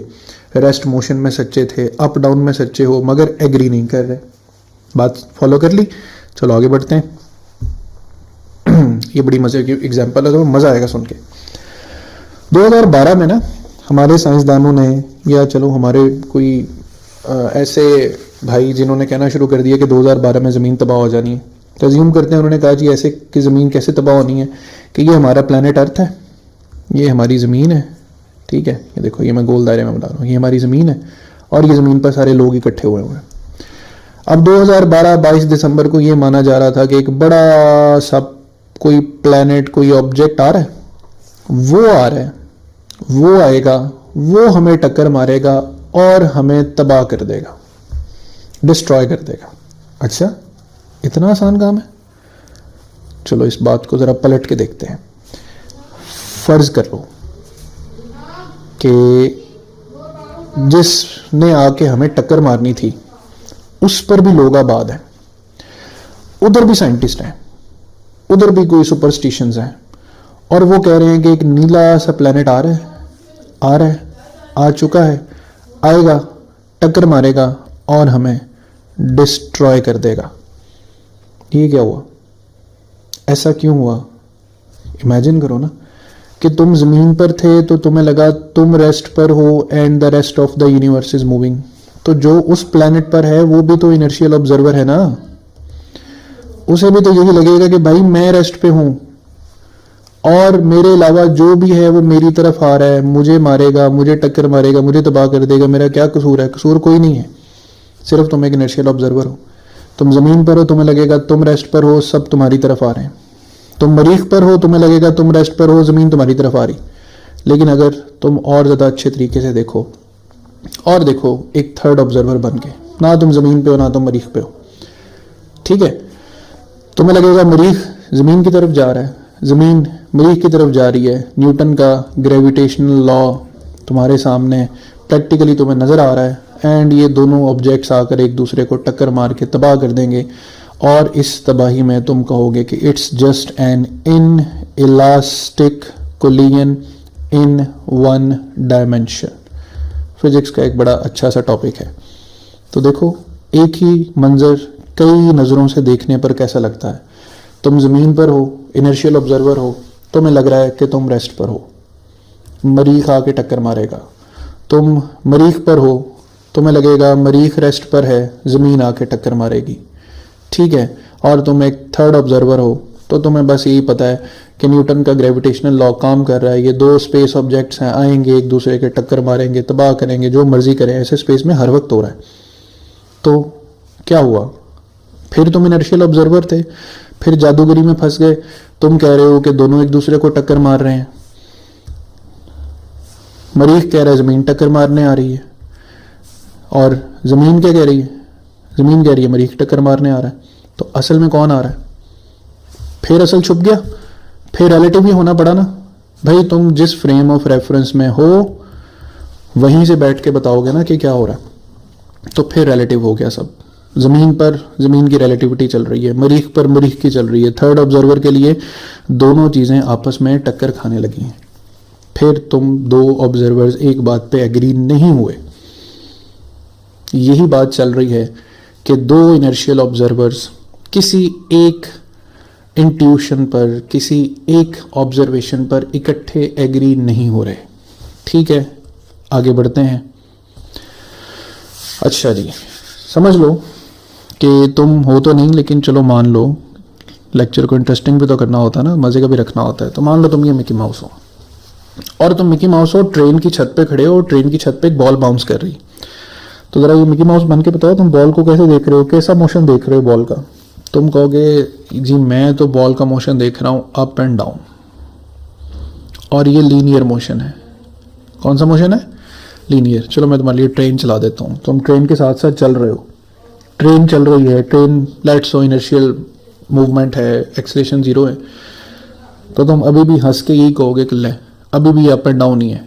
रेस्ट मोशन में सच्चे थे, अप डाउन में सच्चे हो, मगर एग्री नहीं कर रहे। बात फॉलो कर ली? चलो आगे बढ़ते हैं। ये बड़ी मज़े की एग्जांपल है, तो मज़ा आएगा सुन के। 2012 में ना हमारे साइंसदानों ने, या चलो हमारे कोई ऐसे भाई जिन्होंने कहना शुरू कर दिया कि 2012 में ज़मीन तबाह हो जानी है, तो अज्यूम करते हैं उन्होंने कहा जी ऐसे कि ज़मीन कैसे तबाह होनी है, कि ये हमारा प्लैनेट अर्थ है, ये हमारी ज़मीन है, ठीक है, ये देखो, ये मैं गोल दायरे में बता रहा हूँ, ये हमारी ज़मीन है और ये ज़मीन पर सारे लोग इकट्ठे हुए हैं। अब 2012 22 दिसंबर को ये माना जा रहा था कि एक बड़ा सा कोई प्लैनेट, कोई ऑब्जेक्ट आ रहा है, वो आ रहा है, वो आएगा, वो हमें टक्कर मारेगा और हमें तबाह कर देगा, डिस्ट्रॉय कर देगा। अच्छा, इतना आसान काम है? चलो इस बात को ज़रा पलट के देखते हैं। फर्ज कर लो कि जिसने आके हमें टक्कर मारनी थी उस पर भी लोग आबाद हैं, उधर भी साइंटिस्ट हैं, उधर भी कोई सुपरस्टिशंस हैं, और वो कह रहे हैं कि एक नीला सा प्लैनेट आ रहा है, आ रहा है, आ चुका है, आएगा, टक्कर मारेगा और हमें डिस्ट्रॉय कर देगा। ये क्या हुआ? ऐसा क्यों हुआ? इमेजिन करो ना कि तुम ज़मीन पर थे तो तुम्हें लगा तुम रेस्ट पर हो and the rest of the universe is moving, तो जो उस प्लैनेट पर है वो भी तो इनर्शियल ऑब्जर्वर है ना, उसे भी तो यही लगेगा कि भाई मैं रेस्ट पे हूं और मेरे अलावा जो भी है वो मेरी तरफ आ रहा है, मुझे मारेगा, मुझे टक्कर मारेगा, मुझे तबाह कर देगा, मेरा क्या कसूर है? कसूर कोई नहीं है, सिर्फ तुम एक इनर्शियल ऑब्जर्वर हो। तुम ज़मीन पर हो, तुम्हें लगेगा तुम रेस्ट पर हो, सब तुम्हारी तरफ आ रहे हैं। तुम मरीख पर हो, तुम्हें लगेगा तुम रेस्ट पर हो, ज़मीन तुम्हारी तरफ आ रही। लेकिन अगर तुम और ज़्यादा अच्छे तरीके से देखो और देखो एक थर्ड ऑब्जर्वर बन के, ना तुम ज़मीन पे हो ना तुम मरीख पे हो, ठीक है, तुम्हें लगेगा मरीख ज़मीन की तरफ जा रहा है, ज़मीन मरीख की तरफ जा रही है, न्यूटन का ग्रेविटेशनल लॉ तुम्हारे सामने प्रैक्टिकली तुम्हें नज़र आ रहा है, एंड ये दोनों ऑब्जेक्ट्स आकर एक दूसरे को टक्कर मार के तबाह कर देंगे, और इस तबाही में तुम कहोगे कि it's just an in elastic collision in one dimension. Physics का एक बड़ा अच्छा सा टॉपिक है। तो देखो, एक ही मंजर कई नज़रों से देखने पर कैसा लगता है। तुम ज़मीन पर हो, इनर्शियल ऑब्जर्वर हो, तुम्हें लग रहा है कि तुम रेस्ट पर हो, मरीख आके टक्कर मारेगा। तुम मरीख पर हो, तुम्हें लगेगा मरीख रेस्ट पर है, ज़मीन आके टक्कर मारेगी, ठीक है। और तुम एक थर्ड ऑब्जर्वर हो तो तुम्हें बस यही पता है कि न्यूटन का ग्रेविटेशनल लॉ काम कर रहा है, ये दो स्पेस ऑब्जेक्ट्स हैं, आएंगे एक दूसरे के टक्कर मारेंगे, तबाह करेंगे, जो मर्जी करें, ऐसे स्पेस में हर वक्त हो रहा है। तो क्या हुआ? फिर तुम इनर्शियल ऑब्जर्वर थे, फिर जादूगरी में फंस गए। तुम कह रहे हो कि दोनों एक दूसरे को टक्कर मार रहे हैं, मरीख कह रहा है ज़मीन टक्कर मारने आ रही है, और ज़मीन क्या कह रही है? ज़मीन कह रही है मरीख टक्कर मारने आ रहा है। तो असल में कौन आ रहा है? फिर असल छुप गया, फिर रिलेटिव ही होना पड़ा ना भाई। तुम जिस फ्रेम ऑफ रेफरेंस में हो वहीं से बैठ के बताओगे ना कि क्या हो रहा है, तो फिर रिलेटिव हो गया सब। ज़मीन पर ज़मीन की रिलेटिविटी चल रही है, मरीख पर मरीख की चल रही है, थर्ड ऑब्जर्वर के लिए दोनों चीज़ें आपस में टक्कर खाने लगी हैं। फिर तुम दो ऑब्जर्वर्स एक बात पे एग्री नहीं हुए। यही बात चल रही है कि दो इनर्शियल ऑब्जर्वर्स किसी एक इंट्यूशन पर, किसी एक ऑब्जर्वेशन पर इकट्ठे एग्री नहीं हो रहे। ठीक है, आगे बढ़ते हैं। अच्छा जी, समझ लो कि तुम हो तो नहीं, लेकिन चलो मान लो, लेक्चर को इंटरेस्टिंग भी तो करना होता है ना, मज़े का भी रखना होता है। तो मान लो तुम ये मिकी माउस हो, और तुम मिकी माउस हो, ट्रेन की छत पे खड़े हो, ट्रेन की छत पे एक बॉल बाउंस कर रही। तो ज़रा ये मिकी माउस बन के बताओ, तुम बॉल को कैसे देख रहे हो, कैसा मोशन देख रहे हो बॉल का? तुम कहोगे जी मैं तो बॉल का मोशन देख रहा हूँ अप एंड डाउन, और ये लीनियर मोशन है। कौन सा मोशन है? लीनियर। चलो मैं तुम्हारे लिए ट्रेन चला देता हूँ। तुम ट्रेन के साथ साथ चल रहे हो, ट्रेन चल रही है, train let's so inertial movement है, एक्सेलरेशन जीरो है, तो तुम अभी भी हंस के यही कहोगे कि ले अभी भी अप एंड डाउन ही है,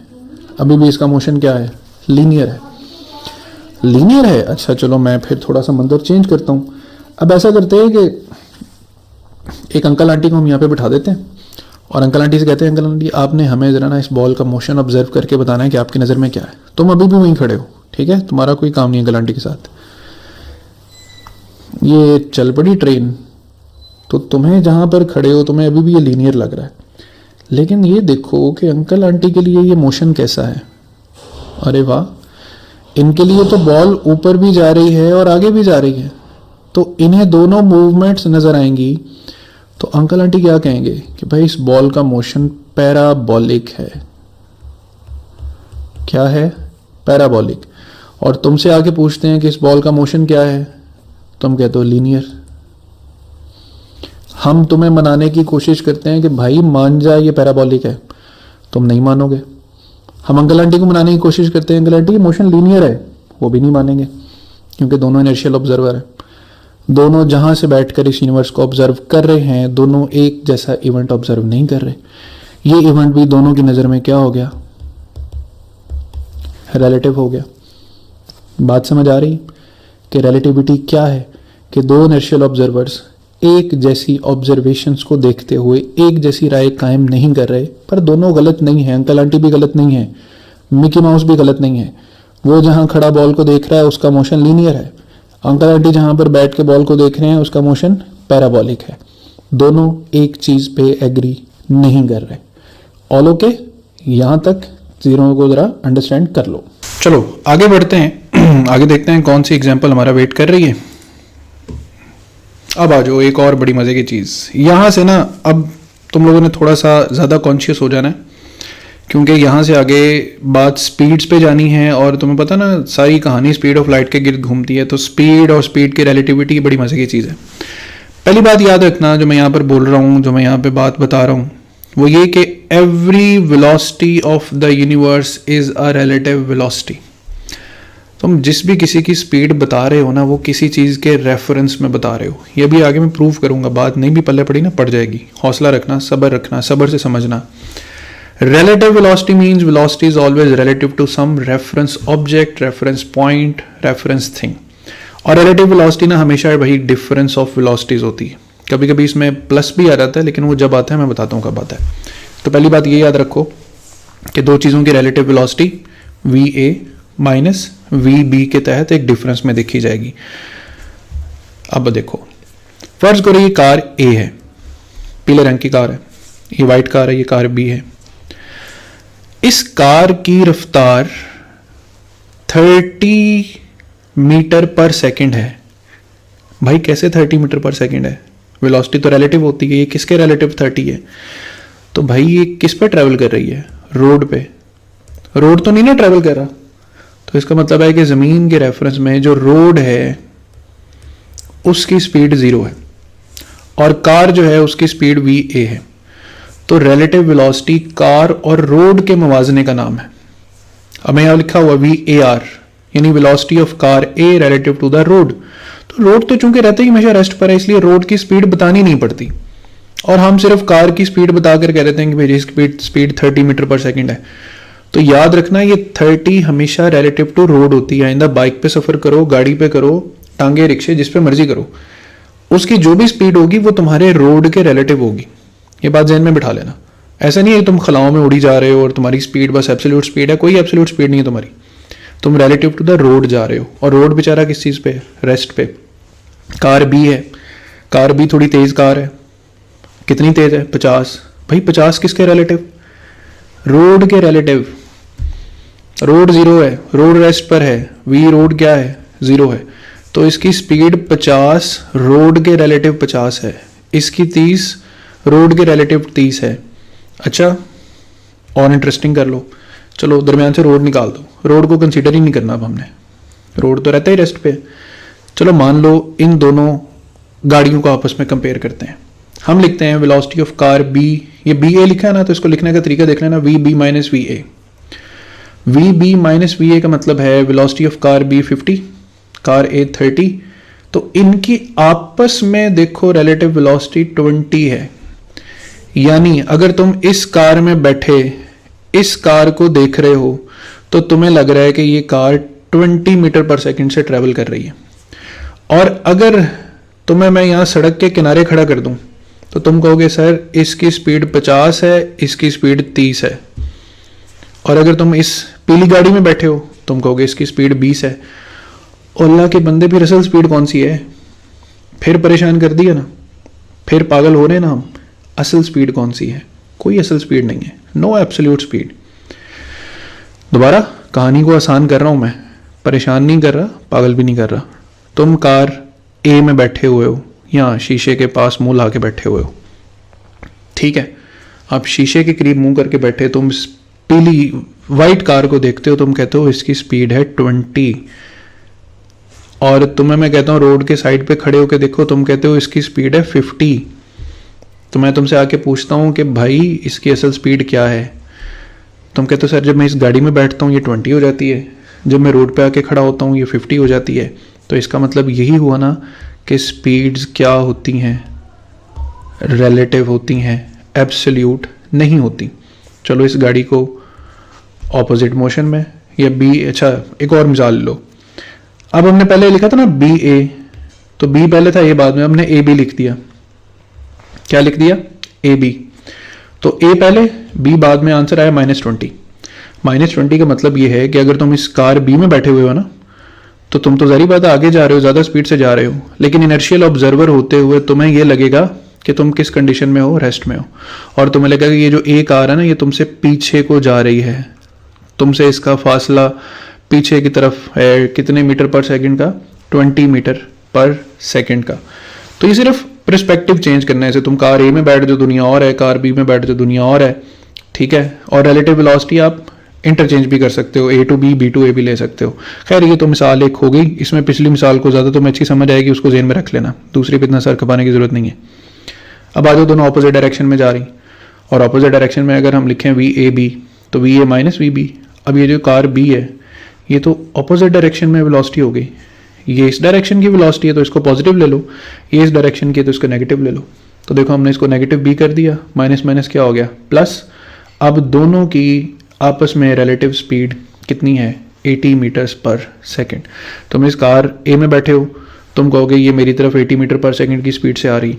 अभी भी इसका मोशन क्या है? लीनियर है। लीनियर है, अच्छा चलो मैं फिर थोड़ा सा मंजर चेंज करता हूँ। अब ऐसा करते हैं कि एक अंकल आंटी को हम यहाँ पे बिठा देते हैं, और अंकल आंटी से कहते हैं, अंकल आंटी आपने हमें ज़रा ना इस बॉल का मोशन ऑब्जर्व करके बताना है कि आपकी नज़र में क्या है। तुम अभी भी वहीं खड़े हो, ठीक है, तुम्हारा कोई काम नहीं है अंकल आंटी के साथ। ये चल पड़ी ट्रेन, तो तुम्हें जहाँ पर खड़े हो तुम्हें अभी भी ये लीनियर लग रहा है, लेकिन ये देखो कि अंकल आंटी के लिए ये मोशन कैसा है। अरे वाह, इनके लिए तो बॉल ऊपर भी जा रही है और आगे भी जा रही है, तो इन्हें दोनों मूवमेंट्स नजर आएंगी। तो अंकल आंटी क्या कहेंगे कि भाई इस बॉल का मोशन पैराबोलिक है। क्या है? पैराबोलिक। और तुमसे आके पूछते हैं कि इस बॉल का मोशन क्या है, तुम कहते हो लीनियर। हम तुम्हें मनाने की कोशिश करते हैं कि भाई मान जा ये पैराबोलिक है, तुम नहीं मानोगे। हम अंकल आंटी को मनाने की कोशिश करते हैं, अंकल आंटी ये मोशन लीनियर है, वो भी नहीं मानेंगे, क्योंकि दोनों इनर्शियल ऑब्जर्वर है। दोनों जहां से बैठकर इस यूनिवर्स को ऑब्जर्व कर रहे हैं, दोनों एक जैसा इवेंट ऑब्जर्व नहीं कर रहे। ये इवेंट भी दोनों की नज़र में क्या हो गया? रिलेटिव हो गया। बात समझ आ रही कि रिलेटिविटी क्या है? कि दो इनर्शियल ऑब्जर्वर्स एक जैसी ऑब्जर्वेशंस को देखते हुए एक जैसी राय कायम नहीं कर रहे, पर दोनों गलत नहीं है। अंकल आंटी भी गलत नहीं है, मिकी माउस भी गलत नहीं है। वो जहां खड़ा बॉल को देख रहा है उसका मोशन लीनियर है, अंकल आंटी जहां पर बैठ के बॉल को देख रहे हैं उसका मोशन पैराबोलिक है। दोनों एक चीज पे एग्री नहीं कर रहे, ऑल ओके? यहाँ तक चीज़ों को ज़रा अंडरस्टैंड कर लो। चलो आगे बढ़ते हैं। आगे देखते हैं कौन सी एग्जाम्पल हमारा वेट कर रही है। अब आ जाओ एक और बड़ी मज़े की चीज़। यहाँ से ना अब तुम लोगों ने थोड़ा सा ज़्यादा कॉन्शियस हो जाना है, क्योंकि यहाँ से आगे बात स्पीड्स पे जानी है, और तुम्हें पता ना सारी कहानी स्पीड ऑफ लाइट के गिर्द घूमती है। तो स्पीड और स्पीड की रिलेटिविटी बड़ी मज़े की चीज़ है। पहली बात याद रखना, जो मैं यहाँ पर बोल रहा हूँ, जो मैं यहाँ पे बात बता रहा हूँ, वो ये कि every velocity of the universe is a relative velocity. तुम जिस भी किसी की स्पीड बता रहे हो ना, वो किसी चीज़ के रेफरेंस में बता रहे हो। ये भी आगे मैं प्रूव करूँगा, बात नहीं भी पल्ले पड़ी ना पड़ जाएगी। हौसला रखना, सब्र से समझना। Relative velocity means velocity is always relative to some reference object, reference point, reference thing. और relative velocity ना हमेशा वही difference of velocities होती है। कभी कभी इसमें प्लस भी आ जाता है, लेकिन वो जब आता है मैं बताता हूँ कब आता है। तो पहली बात ये याद रखो कि दो चीज़ों की relative velocity VA minus VB के तहत एक डिफरेंस में देखी जाएगी। अब देखो, फर्ज करो ये कार A है, पीले रंग की कार है, ये वाइट कार है, ये कार B है। इस कार की रफ्तार 30 मीटर पर सेकंड है। भाई कैसे 30 मीटर पर सेकंड है? वेलोसिटी तो रिलेटिव होती है, ये किसके रिलेटिव 30 है? तो भाई ये किस पे ट्रैवल कर रही है? रोड पे। रोड तो नहीं ना ट्रैवल कर रहा, तो इसका मतलब है कि ज़मीन के रेफरेंस में जो रोड है उसकी स्पीड 0 है, और कार जो है उसकी स्पीड VA है। तो रिलेटिव वेलोसिटी कार और रोड के मवाजने का नाम है। अब मैं यहाँ लिखा हुआ VAR, यानी velocity of car A relative to the road. तो रोड तो चूंकि रहते ही हमेशा रेस्ट पर है, इसलिए रोड की स्पीड बतानी नहीं पड़ती, और हम सिर्फ कार की स्पीड बताकर कह देते हैं कि भाई स्पीड 30 मीटर पर सेकंड है। तो याद रखना ये 30 हमेशा रिलेटिव टू रोड होती है। आइंदा बाइक पे सफर करो, गाड़ी पे करो, टांगे रिक्शे, जिस पे मर्जी करो, उसकी जो भी स्पीड होगी वो तुम्हारे रोड के रिलेटिव होगी। ये बात ज़हन में बिठा लेना। ऐसा नहीं है तुम खलाओं में उड़ी जा रहे हो और तुम्हारी स्पीड बस एब्सोल्यूट स्पीड है। कोई एब्सोल्यूट स्पीड नहीं है तुम्हारी, तुम रिलेटिव टू द रोड जा रहे हो, और रोड बेचारा किस चीज़ पे है? रेस्ट पे। कार B है, कार B थोड़ी तेज़ कार है। कितनी तेज़ है? 50। भाई 50 किसके रिलेटिव? रोड के रिलेटिव। रोड 0 है, रोड रेस्ट पर है, V रोड क्या है? 0 है। तो इसकी स्पीड 50 रोड के रिलेटिव 50 है, इसकी 30 रोड के रिलेटिव 30 है। अच्छा, और इंटरेस्टिंग कर लो, चलो दरमियान से रोड निकाल दो, रोड को कंसीडर ही नहीं करना अब हमने, रोड तो रहता ही रेस्ट पे। चलो मान लो इन दोनों गाड़ियों को आपस में कंपेयर करते हैं। हम लिखते हैं वेलोसिटी ऑफ कार B, ये BA लिखा है ना, तो इसको लिखने का तरीका देख लेना, VB minus VA। VB minus VA का मतलब है velocity of car B 50, car A 30। तो इनकी आपस में देखो रिलेटिव वेलोसिटी 20 है। यानी अगर तुम इस कार में बैठे इस कार को देख रहे हो, तो तुम्हें लग रहा है कि ये कार 20 मीटर पर सेकंड से ट्रेवल कर रही है। और अगर तुम्हें मैं यहाँ सड़क के किनारे खड़ा कर दूं, तो तुम कहोगे सर इसकी स्पीड 50 है, इसकी स्पीड 30 है। और अगर तुम इस पीली गाड़ी में बैठे हो, तुम कहोगे इसकी स्पीड 20 है। अल्लाह के बंदे, फिर असल स्पीड कौन सी है? फिर परेशान कर दिया ना, फिर पागल हो रहे ना हम। असल स्पीड कौन सी है? कोई असल स्पीड नहीं है, नो एब्सोल्यूट स्पीड। दोबारा कहानी को आसान कर रहा हूं मैं, परेशान नहीं कर रहा, पागल भी नहीं कर रहा। तुम कार A में बैठे हुए हो, यहाँ शीशे के पास मुंह ला के बैठे हुए हो, ठीक है। आप शीशे के करीब मुंह करके बैठे, तुम पीली वाइट कार को देखते हो, तुम कहते हो इसकी स्पीड है 20। और तुम्हें मैं कहता हूँ रोड के साइड पे खड़े होकर देखो, तुम कहते हो इसकी स्पीड है 50। तो मैं तुमसे आके पूछता हूँ कि भाई इसकी असल स्पीड क्या है? तुम कहते हो सर जब मैं इस गाड़ी में बैठता हूँ ये 20 हो जाती है, जब मैं रोड पे आके खड़ा होता हूँ ये 50 हो जाती है। तो इसका मतलब यही हुआ ना कि स्पीड्स क्या होती हैं? रिलेटिव होती हैं, एब्सोल्यूट नहीं होती। चलो इस गाड़ी को ऑपोजिट मोशन में या B, अच्छा एक और मिसाल लो। अब हमने पहले लिखा था ना BA, तो B पहले था, ये बाद में हमने AB लिख दिया। क्या लिख दिया? AB। तो A पहले B बाद में, आंसर आया -20। -20 का मतलब ये है कि अगर तुम इस कार B में बैठे हुए हो ना, तो तुम तो ज़ाहिर बात आगे जा रहे हो, ज़्यादा स्पीड से जा रहे हो, लेकिन इनर्शियल ऑब्जर्वर होते हुए तुम्हें ये लगेगा कि तुम किस कंडीशन में हो, रेस्ट में हो, और तुम्हें लगा कि ये जो एक कार है ना ये तुमसे पीछे को जा रही है, तुमसे इसका फासला पीछे की तरफ है कितने मीटर पर सेकंड का, 20 मीटर पर सेकंड का। तो ये सिर्फ पर्सपेक्टिव चेंज करने से, तुम कार ए में बैठ जो दुनिया और है, कार बी में बैठ जो दुनिया और है, ठीक है। और रिलेटिव वेलोसिटी आप इंटरचेंज भी कर सकते हो, ए टू बी, बी टू ए भी ले सकते हो। खैर ये तो मिसाल एक हो गई, इसमें पिछली मिसाल को ज़्यादा तुम्हें अच्छी समझ आएगी, उसको जेन में रख लेना, दूसरी पे इतना सर खपाने की जरूरत नहीं है। अब आ जाओ, दोनों ऑपोजिट डायरेक्शन में जा रही, और ऑपोजिट डायरेक्शन में अगर हम लिखें वी ए बी, तो V A minus V B. अब ये जो कार बी है ये तो ऑपोजिट डायरेक्शन में वेलोसिटी हो गई, ये इस डायरेक्शन की वेलोसिटी है तो इसको पॉजिटिव ले लो, ये इस डायरेक्शन की है तो इसको नेगेटिव ले लो। तो देखो हमने इसको नेगेटिव बी कर दिया, माइनस माइनस क्या हो गया प्लस। अब दोनों की आपस में रिलेटिव स्पीड कितनी है, 80 मीटर्स पर सेकेंड। तुम इस कार ए में बैठे हो, तुम कहोगे ये मेरी तरफ 80 मीटर पर सेकेंड की स्पीड से आ रही।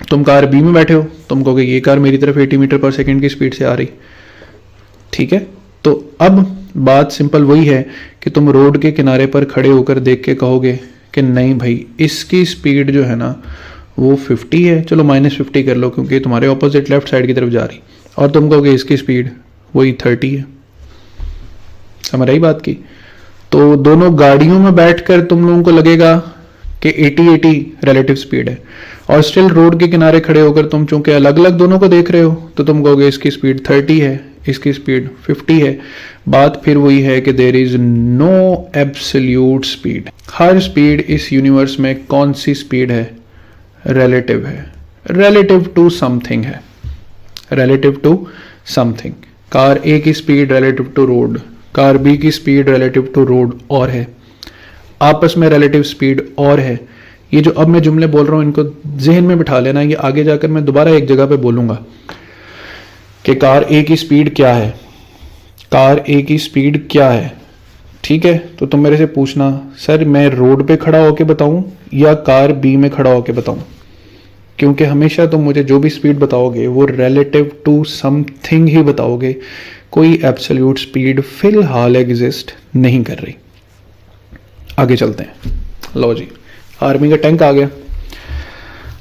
तुम कार बी में बैठे हो, तुम कहोगे ये कार मेरी तरफ 80 मीटर पर सेकेंड की स्पीड से आ रही, ठीक है। तो अब बात सिंपल वही है कि तुम रोड के किनारे पर खड़े होकर देख के कहोगे कि नहीं भाई इसकी स्पीड जो है ना वो 50 है, चलो -50 कर लो क्योंकि तुम्हारे ऑपोजिट लेफ्ट साइड की तरफ जा रही, और तुम कहोगे इसकी स्पीड वही 30 है। समझ रही बात की? तो दोनों गाड़ियों में बैठकर तुम लोगों को लगेगा कि 80-80 रिलेटिव स्पीड है, और स्टिल रोड के किनारे खड़े होकर तुम चूंकि अलग अलग दोनों को देख रहे हो तो तुम कहोगे इसकी स्पीड 30 है, इसकी स्पीड 50 है। बात फिर वही है कि there is no absolute speed. हर स्पीड इस यूनिवर्स में कौन सी स्पीड है, रिलेटिव है, रिलेटिव टू समथिंग है, relative to something. Car A की speed relative to road, car B की स्पीड रिलेटिव टू रोड और है, आपस में रिलेटिव स्पीड और है। ये जो अब मैं जुमले बोल रहा हूं इनको जहन में बिठा लेना, ये आगे जाकर मैं दोबारा एक जगह पे बोलूंगा कि कार ए की स्पीड क्या है, कार ए की स्पीड क्या है, ठीक है। तो तुम मेरे से पूछना सर मैं रोड पे खड़ा होके बताऊं या कार बी में खड़ा होके बताऊं, क्योंकि हमेशा तुम मुझे जो भी स्पीड बताओगे वो रिलेटिव टू समथिंग ही बताओगे, कोई एब्सोल्यूट स्पीड फिलहाल एग्जिस्ट नहीं कर रही। आगे चलते हैं। लो जी, आर्मी का टैंक आ गया।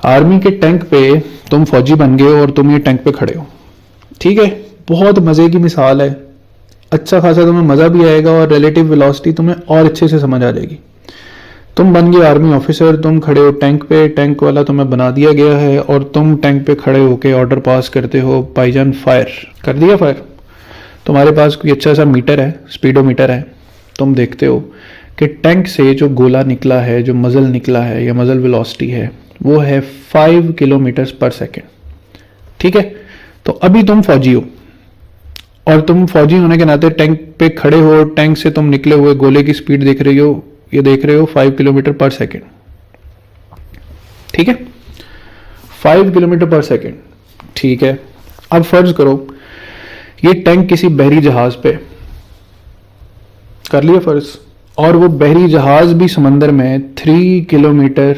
आर्मी के टैंक पे तुम फौजी बन गए और तुम ये टैंक पे खड़े हो, ठीक है। बहुत मजे की मिसाल है, अच्छा खासा तुम्हें मजा भी आएगा और रिलेटिव वेलोसिटी तुम्हें और अच्छे से समझ आ जाएगी। तुम बन गए आर्मी ऑफिसर, तुम खड़े हो टैंक पे, टैंक वाला तुम्हें बना दिया गया है और तुम टैंक पे खड़े होके ऑर्डर पास करते हो, भाईजान फायर कर दिया फायर। तुम्हारे पास कोई अच्छा सा मीटर है, स्पीडोमीटर है, तुम देखते हो कि टैंक से जो गोला निकला है, जो मजल निकला है या मजल वेलोसिटी है वो है 5 किलोमीटर पर सेकेंड, ठीक है। तो अभी तुम फौजी हो और तुम फौजी होने के नाते टैंक पे खड़े हो, टैंक से तुम निकले हुए गोले की स्पीड देख रही हो, ये देख रहे हो 5 किलोमीटर पर सेकेंड, ठीक है, 5 किलोमीटर पर सेकेंड, ठीक है। अब फर्ज करो ये टैंक किसी बहरी जहाज पे, कर लिया फर्ज, और वो बहरी जहाज भी समंदर में 3 किलोमीटर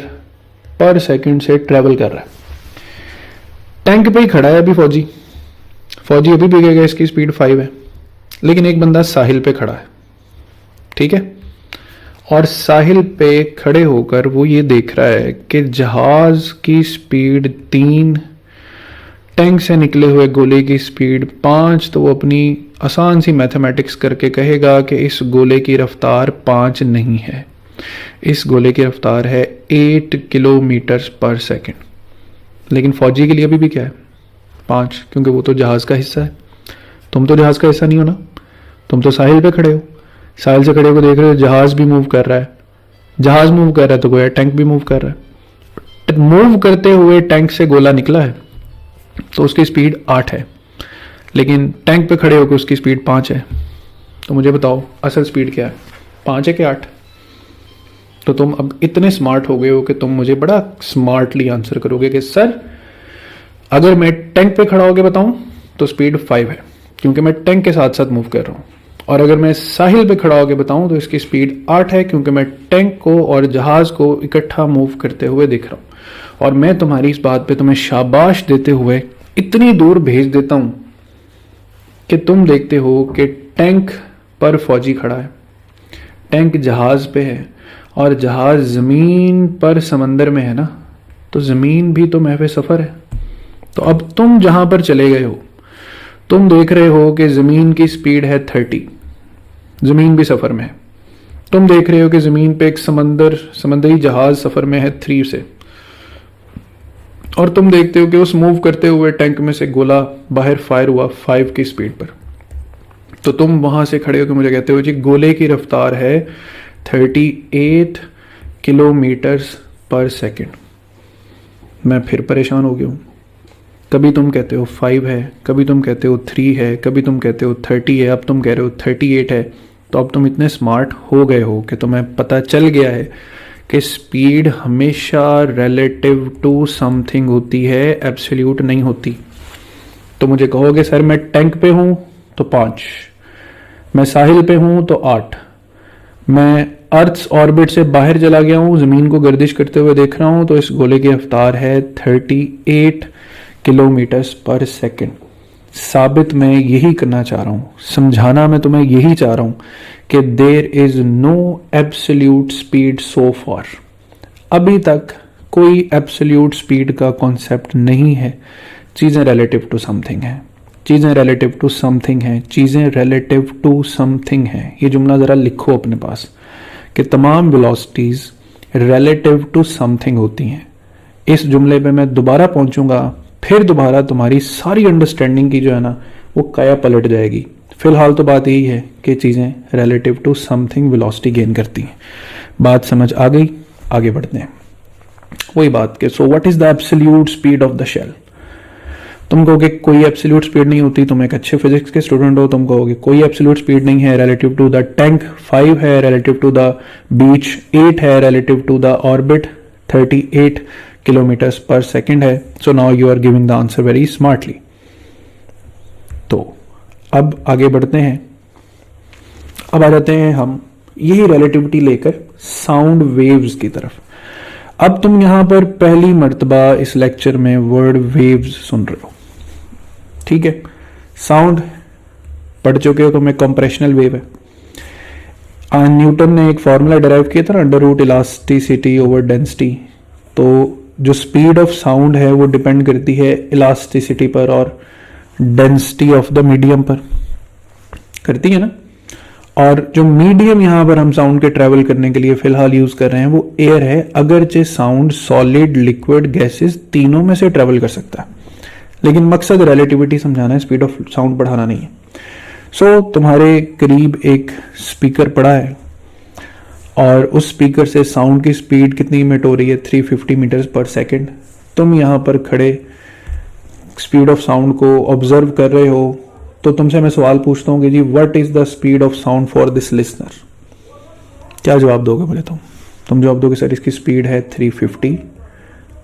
पर सेकेंड से ट्रेवल कर रहा है। टैंक पे ही खड़ा है अभी फौजी, फौजी अभी भी गएगा, इसकी स्पीड 5 है, लेकिन एक बंदा साहिल पे खड़ा है, ठीक है। और साहिल पे खड़े होकर वो ये देख रहा है कि जहाज की स्पीड 3, टैंक से निकले हुए गोले की स्पीड 5, तो वो अपनी आसान सी मैथमेटिक्स करके कहेगा कि इस गोले की रफ्तार 5 नहीं है, इस गोले की रफ्तार है 8 किलोमीटर पर सेकेंड। लेकिन फौजी के लिए अभी भी क्या है, 5, क्योंकि वो तो जहाज का हिस्सा है। तुम तो जहाज का हिस्सा नहीं हो ना, तुम तो साहिल पे खड़े हो, साहिल से खड़े होकर देख रहे हो जहाज भी मूव कर रहा है, जहाज मूव कर रहा है तो गोया टैंक भी मूव कर रहा है। मूव करते हुए टैंक से गोला निकला है तो उसकी स्पीड 8 है, लेकिन टैंक पे खड़े होकर उसकी स्पीड 5 है। तो मुझे बताओ असल स्पीड क्या है, 5 है कि 8? तो तुम अब इतने स्मार्ट हो गए हो कि तुम मुझे बड़ा स्मार्टली आंसर करोगे कि सर अगर मैं टैंक पे खड़ा होकर बताऊं तो स्पीड 5 है क्योंकि मैं टैंक के साथ साथ मूव कर रहा हूं, और अगर मैं साहिल पे खड़ा होकर बताऊं तो इसकी स्पीड 8 है क्योंकि मैं टैंक को और जहाज को इकट्ठा मूव करते हुए दिख रहा हूं। और मैं तुम्हारी इस बात पे तुम्हें शाबाश देते हुए इतनी दूर भेज देता हूं कि तुम देखते हो कि टैंक पर फौजी खड़ा है, टैंक जहाज पे है और जहाज जमीन पर समंदर में है ना, तो ज़मीन भी तो महफ़ सफ़र है। तो अब तुम जहाँ पर चले गए हो, तुम देख रहे हो कि ज़मीन की स्पीड है 30, ज़मीन भी सफ़र में है। तुम देख रहे हो कि ज़मीन पे एक समंदरी जहाज़ सफ़र में है 3 से, और तुम देखते हो कि उस मूव करते हुए टैंक में से गोला बाहर फायर हुआ 5 की स्पीड पर। तो तुम वहाँ से खड़े होकर मुझे कहते हो जी गोले की रफ्तार है 38 किलोमीटर्स पर सेकेंड। मैं फिर परेशान हो गया हूँ। कभी तुम कहते हो 5 है, कभी तुम कहते हो 3 है, कभी तुम कहते हो 30 है, अब तुम कह रहे हो 38 है। तो अब तुम इतने स्मार्ट हो गए हो कि तुम्हें पता चल गया है कि स्पीड हमेशा रिलेटिव टू समथिंग होती है, एब्सोल्यूट नहीं होती। तो मुझे कहोगे सर मैं टैंक पे हूँ तो 5, मैं साहिल पे हूँ तो 8, मैं अर्थ ऑर्बिट से बाहर चला गया हूँ, ज़मीन को गर्दिश करते हुए देख रहा हूँ, तो इस गोले की रफ्तार है 38 किलोमीटर्स पर सेकेंड। साबित मैं यही करना चाह रहा हूँ, समझाना मैं तुम्हें यही चाह रहा हूँ कि there is no absolute speed so far. अभी तक कोई एब्सोल्यूट स्पीड का कॉन्सेप्ट नहीं है। चीज़ें रिलेटिव टू समथिंग है, चीज़ें रिलेटिव टू समथिंग है, चीज़ें रिलेटिव टू समथिंग है। ये जुमला ज़रा लिखो अपने पास कि तमाम वेलोसिटीज़ रिलेटिव टू समथिंग होती हैं। इस जुमले पे मैं दोबारा पहुंचूंगा, फिर दोबारा तुम्हारी सारी अंडरस्टैंडिंग की जो है ना वो काया पलट जाएगी। फिलहाल तो बात यही है कि चीज़ें relative to something velocity gain करती हैं। बात समझ आ गई? आगे बढ़ते हैं। वही बात कि so what is the absolute speed of the shell. तुम कहोगे कोई एब्सोल्यूट स्पीड नहीं होती, तुम एक अच्छे फिजिक्स के स्टूडेंट हो, तुम कहोगे कोई एब्सोल्यूट स्पीड नहीं है। रिलेटिव टू द टैंक 5 है, रिलेटिव टू द बीच 8 है, relative to the orbit 38 kilometers per second है। So now you are giving the answer very smartly. तो अब आगे बढ़ते हैं। अब आ जाते हैं हम यही रिलेटिविटी लेकर साउंड वेव्स की तरफ। अब तुम यहां पर पहली मर्तबा इस लेक्चर में वर्ड वेव्स सुन रहे हो, ठीक है। साउंड पढ़ चुके हो, तो मैं कंप्रेशनल वेव है। न्यूटन ने एक फॉर्मूला डिराइव किया था ना, under root elasticity over density. तो जो स्पीड ऑफ साउंड है वो डिपेंड करती है इलास्टिसिटी पर और डेंसिटी ऑफ द मीडियम पर, करती है ना। और जो मीडियम यहां पर हम साउंड के ट्रेवल करने के लिए फिलहाल यूज कर रहे हैं वो एयर है, अगरचे साउंड सॉलिड, लिक्विड, गैसेस तीनों में से ट्रेवल कर सकता है, लेकिन मकसद रिलेटिविटी समझाना है, स्पीड ऑफ साउंड बढ़ाना नहीं है। सो तुम्हारे करीब एक स्पीकर पड़ा है और उस स्पीकर से साउंड की स्पीड कितनी इमिट हो रही है, 350 मीटर्स पर सेकेंड। तुम यहां पर खड़े स्पीड ऑफ साउंड को ऑब्जर्व कर रहे हो, तो तुमसे मैं सवाल पूछता हूं कि जी what is the speed of sound for this listener. क्या जवाब दोगे बोले तुम जवाब दोगे सर इसकी स्पीड है 350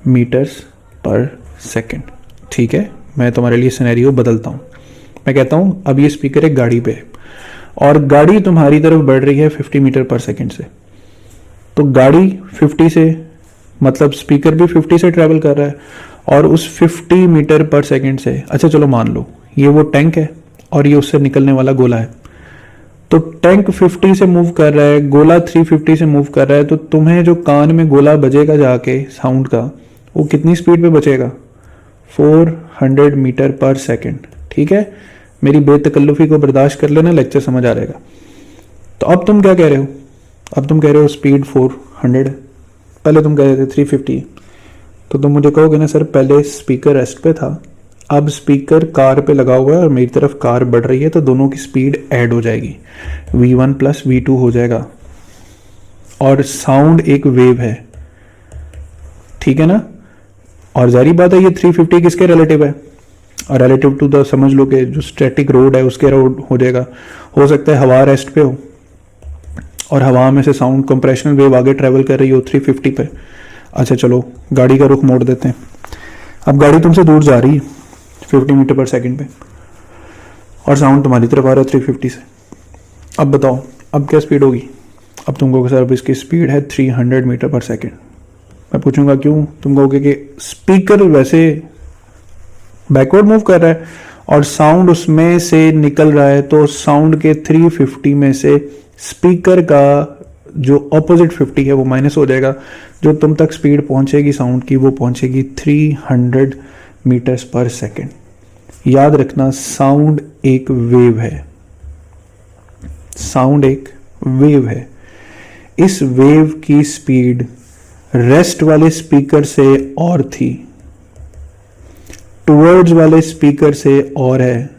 मीटर्स पर सेकेंड। ठीक है, मैं तुम्हारे लिए सिनेरियो बदलता हूं। मैं कहता हूं अब ये स्पीकर एक गाड़ी पे है और गाड़ी तुम्हारी तरफ बढ़ रही है 50 मीटर पर सेकेंड से। तो गाड़ी 50 से, मतलब स्पीकर भी 50 से ट्रेवल कर रहा है और उस 50 मीटर पर सेकेंड से, अच्छा चलो मान लो ये वो टैंक है और ये उससे निकलने वाला गोला है। तो टैंक 50 से मूव कर रहा है, गोला 350 से मूव कर रहा है, तो तुम्हें जो कान में गोला बजेगा जाके साउंड का, वो कितनी स्पीड पे बचेगा, 400 मीटर पर सेकेंड। ठीक है, मेरी बेतकल्लुफी को बर्दाश्त कर लेना, लेक्चर समझ आ जाएगा। तो अब तुम क्या कह रहे हो, अब तुम कह रहे हो स्पीड 400, पहले तुम कह रहे थे 350। तो तुम मुझे कहोगे ना सर पहले स्पीकर रेस्ट पे था, अब स्पीकर कार पे लगा हुआ है और मेरी तरफ कार बढ़ रही है, तो दोनों की स्पीड ऐड हो जाएगी, V1 प्लस V2 हो जाएगा। और साउंड एक वेव है, ठीक है ना। और जारी बात है ये 350 किसके रिलेटिव है, और रिलेटिव टू द समझ लो कि जो स्टैटिक रोड है उसके रोड हो जाएगा। हो सकता है हवा रेस्ट पे हो और हवा में से साउंड कंप्रेशनल वेव आगे ट्रेवल कर रही हो 350 पे। अच्छा चलो गाड़ी का रुख मोड़ देते हैं। अब गाड़ी तुमसे दूर जा रही है 50 मीटर पर सेकेंड पे और साउंड तुम्हारी तरफ आ रहा है 350 से। अब बताओ अब क्या स्पीड होगी। अब तुम कहोगे सर अब इसकी स्पीड है 300 मीटर पर सेकेंड। मैं पूछूंगा क्यों, तुम कहोगे कि स्पीकर वैसे बैकवर्ड मूव कर रहा है और साउंड उसमें से निकल रहा है, तो साउंड के 350 में से स्पीकर का जो ऑपोजिट 50 है वो माइनस हो जाएगा। जो तुम तक स्पीड पहुंचेगी साउंड की वो पहुंचेगी 300 मीटर्स पर सेकेंड। याद रखना, साउंड एक वेव है, साउंड एक वेव है। इस वेव की स्पीड रेस्ट वाले स्पीकर से और थी, टुवर्ड्स वाले स्पीकर से और है,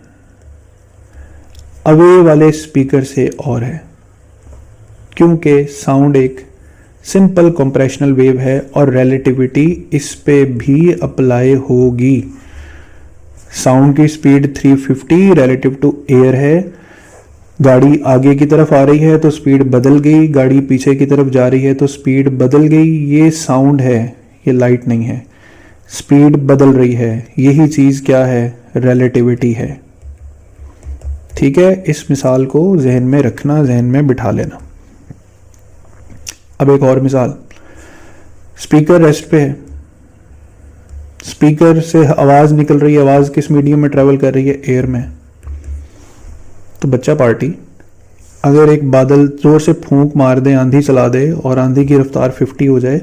अवे वाले स्पीकर से और है, क्योंकि साउंड एक सिंपल कंप्रेशनल वेव है और रिलेटिविटी इस पे भी अप्लाई होगी। साउंड की स्पीड 350 रिलेटिव टू एयर है। गाड़ी आगे की तरफ आ रही है तो स्पीड बदल गई, गाड़ी पीछे की तरफ जा रही है तो स्पीड बदल गई। ये साउंड है, ये लाइट नहीं है। स्पीड बदल रही है, यही चीज क्या है? रिलेटिविटी है। ठीक है, इस मिसाल को जहन में रखना, जहन में बिठा लेना। अब एक और मिसाल, स्पीकर रेस्ट पे है, स्पीकर से आवाज निकल रही है। आवाज किस मीडियम में ट्रेवल कर रही है? एयर में। तो बच्चा पार्टी अगर एक बादल जोर से फूंक मार दे, आंधी चला दे और आंधी की रफ्तार 50 हो जाए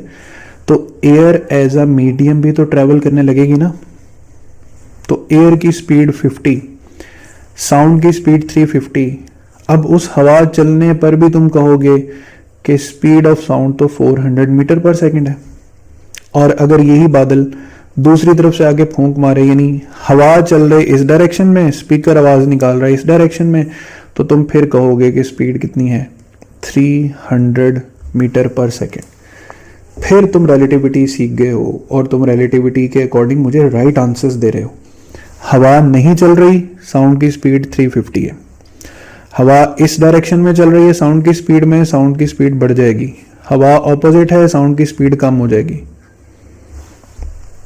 तो एयर एज अ मीडियम भी तो ट्रेवल करने लगेगी ना। तो एयर की स्पीड 50, साउंड की स्पीड 350। अब उस हवा चलने पर भी तुम कहोगे कि स्पीड ऑफ साउंड तो 400 मीटर पर सेकंड है। और अगर यही बादल दूसरी तरफ से आगे फूंक मारे, यानी हवा चल रही इस डायरेक्शन में, स्पीकर आवाज निकाल रहा है इस डायरेक्शन में, तो तुम फिर कहोगे कि स्पीड कितनी है? 300 मीटर पर सेकेंड। फिर तुम रिलेटिविटी सीख गए हो और तुम रिलेटिविटी के अकॉर्डिंग मुझे राइट आंसर्स दे रहे हो। हवा नहीं चल रही, साउंड की स्पीड 350 है। हवा इस डायरेक्शन में चल रही है साउंड की स्पीड में, साउंड की स्पीड बढ़ जाएगी। हवा ऑपोजिट है, साउंड की स्पीड कम हो जाएगी।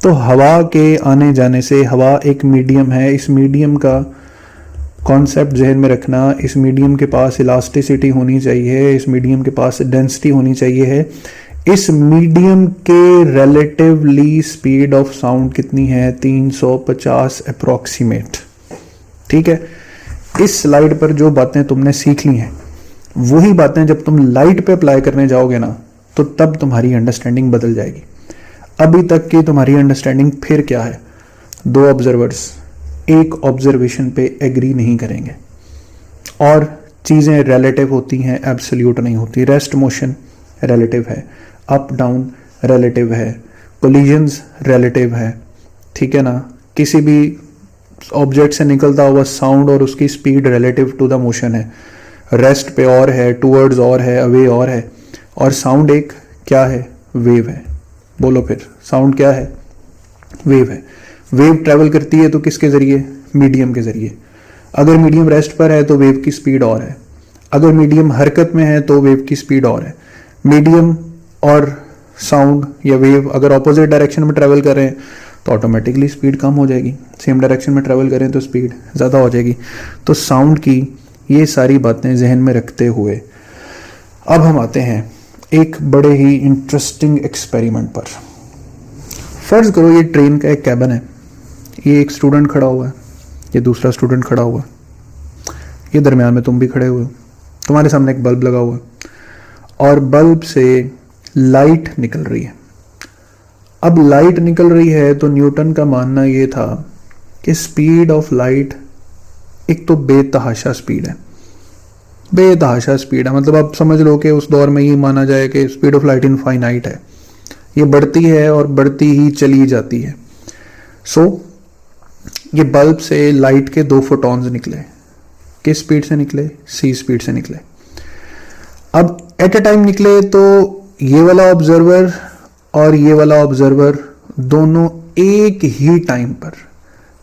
तो हवा के आने जाने से, हवा एक मीडियम है, इस मीडियम का कॉन्सेप्ट जहन में रखना। इस मीडियम के पास इलास्टिसिटी होनी चाहिए, इस मीडियम के पास डेंसिटी होनी चाहिए है। इस मीडियम के रिलेटिवली स्पीड ऑफ साउंड कितनी है? 350 अप्रोक्सीमेट। ठीक है, इस स्लाइड पर जो बातें तुमने सीख ली हैं वही बातें जब तुम लाइट पे अप्लाई करने जाओगे ना तो तब तुम्हारी अंडरस्टैंडिंग बदल जाएगी। अभी तक की तुम्हारी अंडरस्टैंडिंग फिर क्या है? दो ऑब्जर्वर्स एक ऑब्जर्वेशन पे एग्री नहीं करेंगे और चीजें रिलेटिव होती हैं, एब्सोल्यूट नहीं होती। रेस्ट मोशन रिलेटिव है, अप डाउन रिलेटिव है, कोलिजन्स रिलेटिव है। ठीक है ना, किसी भी ऑब्जेक्ट से निकलता हुआ साउंड और उसकी speed relative to the motion है। रेस्ट पे और है, टूवर्ड्स और है, अवे और है। और साउंड एक क्या है? वेव है। बोलो फिर, साउंड क्या है? वेव है। वेव ट्रेवल करती है तो किसके जरिए? मीडियम के जरिए। अगर मीडियम रेस्ट पर है तो वेव की स्पीड और है, अगर मीडियम हरकत में है तो वेव की स्पीड और है। मीडियम और साउंड या वेव अगर ऑपोजिट डायरेक्शन में ट्रेवल कर रहे हैं तो ऑटोमेटिकली स्पीड कम हो जाएगी, सेम डायरेक्शन में ट्रेवल करें तो स्पीड ज़्यादा हो जाएगी। तो साउंड की ये सारी बातें जहन में रखते हुए अब हम आते हैं एक बड़े ही इंटरेस्टिंग एक्सपेरिमेंट पर। फर्ज करो ये ट्रेन का एक कैबिन है, ये एक स्टूडेंट खड़ा हुआ है, ये दूसरा स्टूडेंट खड़ा हुआ है, ये दरमियान में तुम भी खड़े हुए हो, तुम्हारे सामने एक बल्ब लगा हुआ है और बल्ब से लाइट निकल रही है। अब लाइट निकल रही है तो न्यूटन का मानना ये था कि स्पीड ऑफ लाइट एक तो बेतहाशा स्पीड है, बेतहाशा स्पीड है। मतलब आप समझ लो कि उस दौर में ये माना जाए कि स्पीड ऑफ लाइट इनफाइनाइट है, ये बढ़ती है और बढ़ती ही चली जाती है। सो ये बल्ब से लाइट के 2 फोटॉन्स निकले। किस स्पीड से निकले? c स्पीड से निकले। अब एट अ टाइम निकले तो ये वाला ऑब्जर्वर और ये वाला ऑब्जर्वर दोनों एक ही टाइम पर,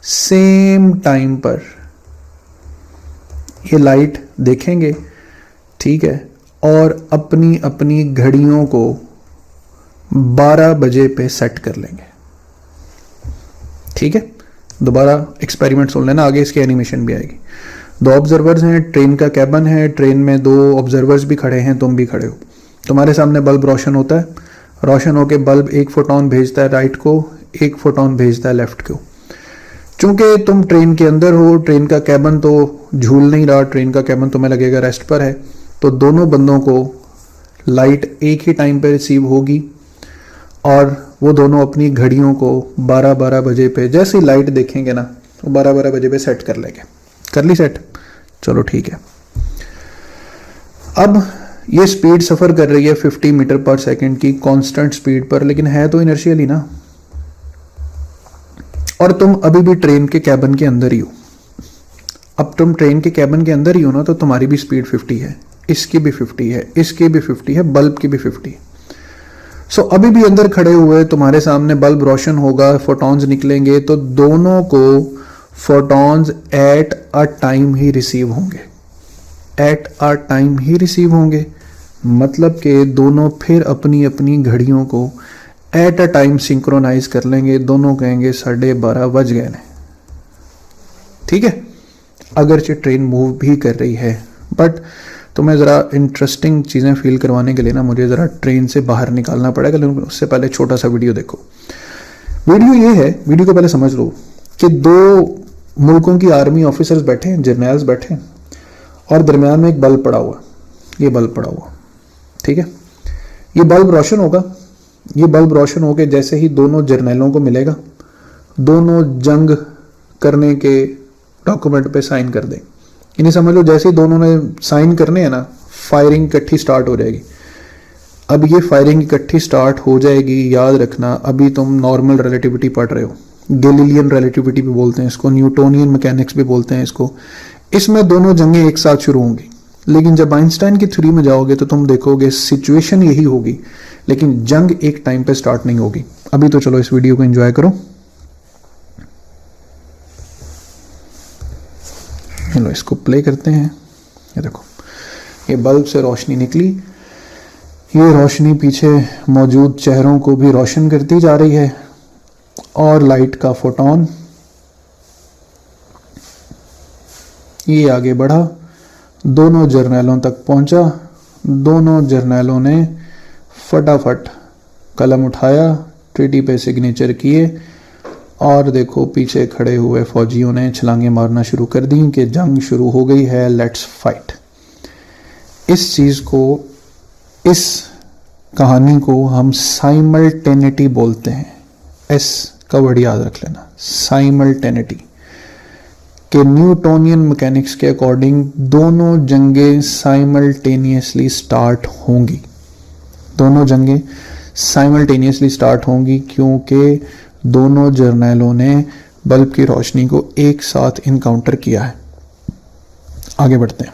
सेम टाइम पर ये लाइट देखेंगे। ठीक है, और अपनी अपनी घड़ियों को 12 बजे पे सेट कर लेंगे। ठीक है, दोबारा एक्सपेरिमेंट सुन लेना, आगे इसकी एनिमेशन भी आएगी। 2 ऑब्जर्वर्स हैं, ट्रेन का कैबिन है, ट्रेन में 2 ऑब्जर्वर्स भी खड़े हैं, तुम भी खड़े हो। तुम्हारे सामने बल्ब रोशन होता है, रोशन होकर बल्ब 1 फोटॉन भेजता है राइट को, 1 फोटॉन भेजता है लेफ्ट को। चूंकि तुम ट्रेन के अंदर हो, ट्रेन का कैबिन तो झूल नहीं रहा, ट्रेन का कैबिन तुम्हें लगेगा रेस्ट पर है, तो दोनों बंदों को लाइट एक ही टाइम पे रिसीव होगी और वो दोनों अपनी घड़ियों को 12-12 बजे पे जैसी लाइट देखेंगे ना तो 12-12 बजे पे सेट कर लेंगे। कर ली सेट? चलो ठीक है। अब ये स्पीड सफ़र कर रही है 50 मीटर पर सेकंड की कांस्टेंट स्पीड पर, लेकिन है तो इनर्शियल ही ना। और तुम अभी भी ट्रेन के कैबिन के अंदर ही हो। अब तुम ट्रेन के कैबिन के अंदर ही हो ना, तो तुम्हारी भी स्पीड 50 है, इसकी भी 50 है, इसकी भी 50 है, बल्ब की भी 50। सो अभी भी अंदर खड़े हुए तुम्हारे सामने बल्ब रोशन होगा, फोटॉन्स निकलेंगे, तो दोनों को फोटॉन्स एट अ टाइम ही रिसीव होंगे। एट अ टाइम ही रिसीव होंगे मतलब कि दोनों फिर अपनी अपनी घड़ियों को एट अ टाइम सिंक्रोनाइज कर लेंगे। दोनों कहेंगे 12:30 बज गए ने। ठीक है, अगरचे ट्रेन मूव भी कर रही है, बट तुम्हें ज़रा इंटरेस्टिंग चीज़ें फील करवाने के लिए ना मुझे ज़रा ट्रेन से बाहर निकालना पड़ेगा, लेकिन उससे पहले छोटा सा वीडियो देखो। वीडियो ये है, वीडियो को पहले समझ लो कि दो मुल्कों की आर्मी ऑफिसर्स बैठे हैं, जर्नल्स बैठे हैं, और दरमियान में एक बल्ब पड़ा हुआ, ये बल्ब पड़ा हुआ। ठीक है, ये बल्ब रोशन होगा। ये बल्ब रोशन होकर जैसे ही दोनों जर्नलों को मिलेगा, दोनों जंग करने के डॉक्यूमेंट पे साइन कर दें। इन्हें समझ लो जैसे ही दोनों ने साइन करने हैं ना, फायरिंग इकट्ठी स्टार्ट हो जाएगी। अब ये फायरिंग इकट्ठी स्टार्ट हो जाएगी, याद रखना अभी तुम नॉर्मल रिलेटिविटी पढ़ रहे हो, गैलीलियन रिलेटिविटी भी बोलते हैं इसको, न्यूटोनियन मैकेनिक्स भी बोलते हैं इसको। इसमें दोनों जंगें एक साथ शुरू होंगी, लेकिन जब आइंस्टाइन की थ्योरी में जाओगे तो तुम देखोगे सिचुएशन यही होगी, लेकिन जंग एक टाइम पे स्टार्ट नहीं होगी। अभी तो चलो इस वीडियो को एंजॉय करो। चलो इसको प्ले करते हैं। ये देखो, ये बल्ब से रोशनी निकली, ये रोशनी पीछे मौजूद चेहरों को भी रोशन करती जा रही है, और लाइट का फोटोन ये आगे बढ़ा, दोनों जर्नलों तक पहुंचा। दोनों जर्नलों ने फटाफट कलम उठाया, ट्रीटी पे सिग्नेचर किए, और देखो पीछे खड़े हुए फौजियों ने छलांगे मारना शुरू कर दी कि जंग शुरू हो गई है, लेट्स फाइट। इस चीज़ को, इस कहानी को हम साइमल्टेनिटी बोलते हैं। एस का वर्ड याद रख लेना, साइमल्टेनिटी। कि न्यूटोनियन मैकेनिक्स के अकॉर्डिंग दोनों जंगें साइमल्टेनियसली स्टार्ट होंगी। दोनों जंगें साइमल्टेनियसली स्टार्ट होंगी क्योंकि दोनों जर्नलों ने बल्ब की रोशनी को एक साथ इनकाउंटर किया है। आगे बढ़ते हैं।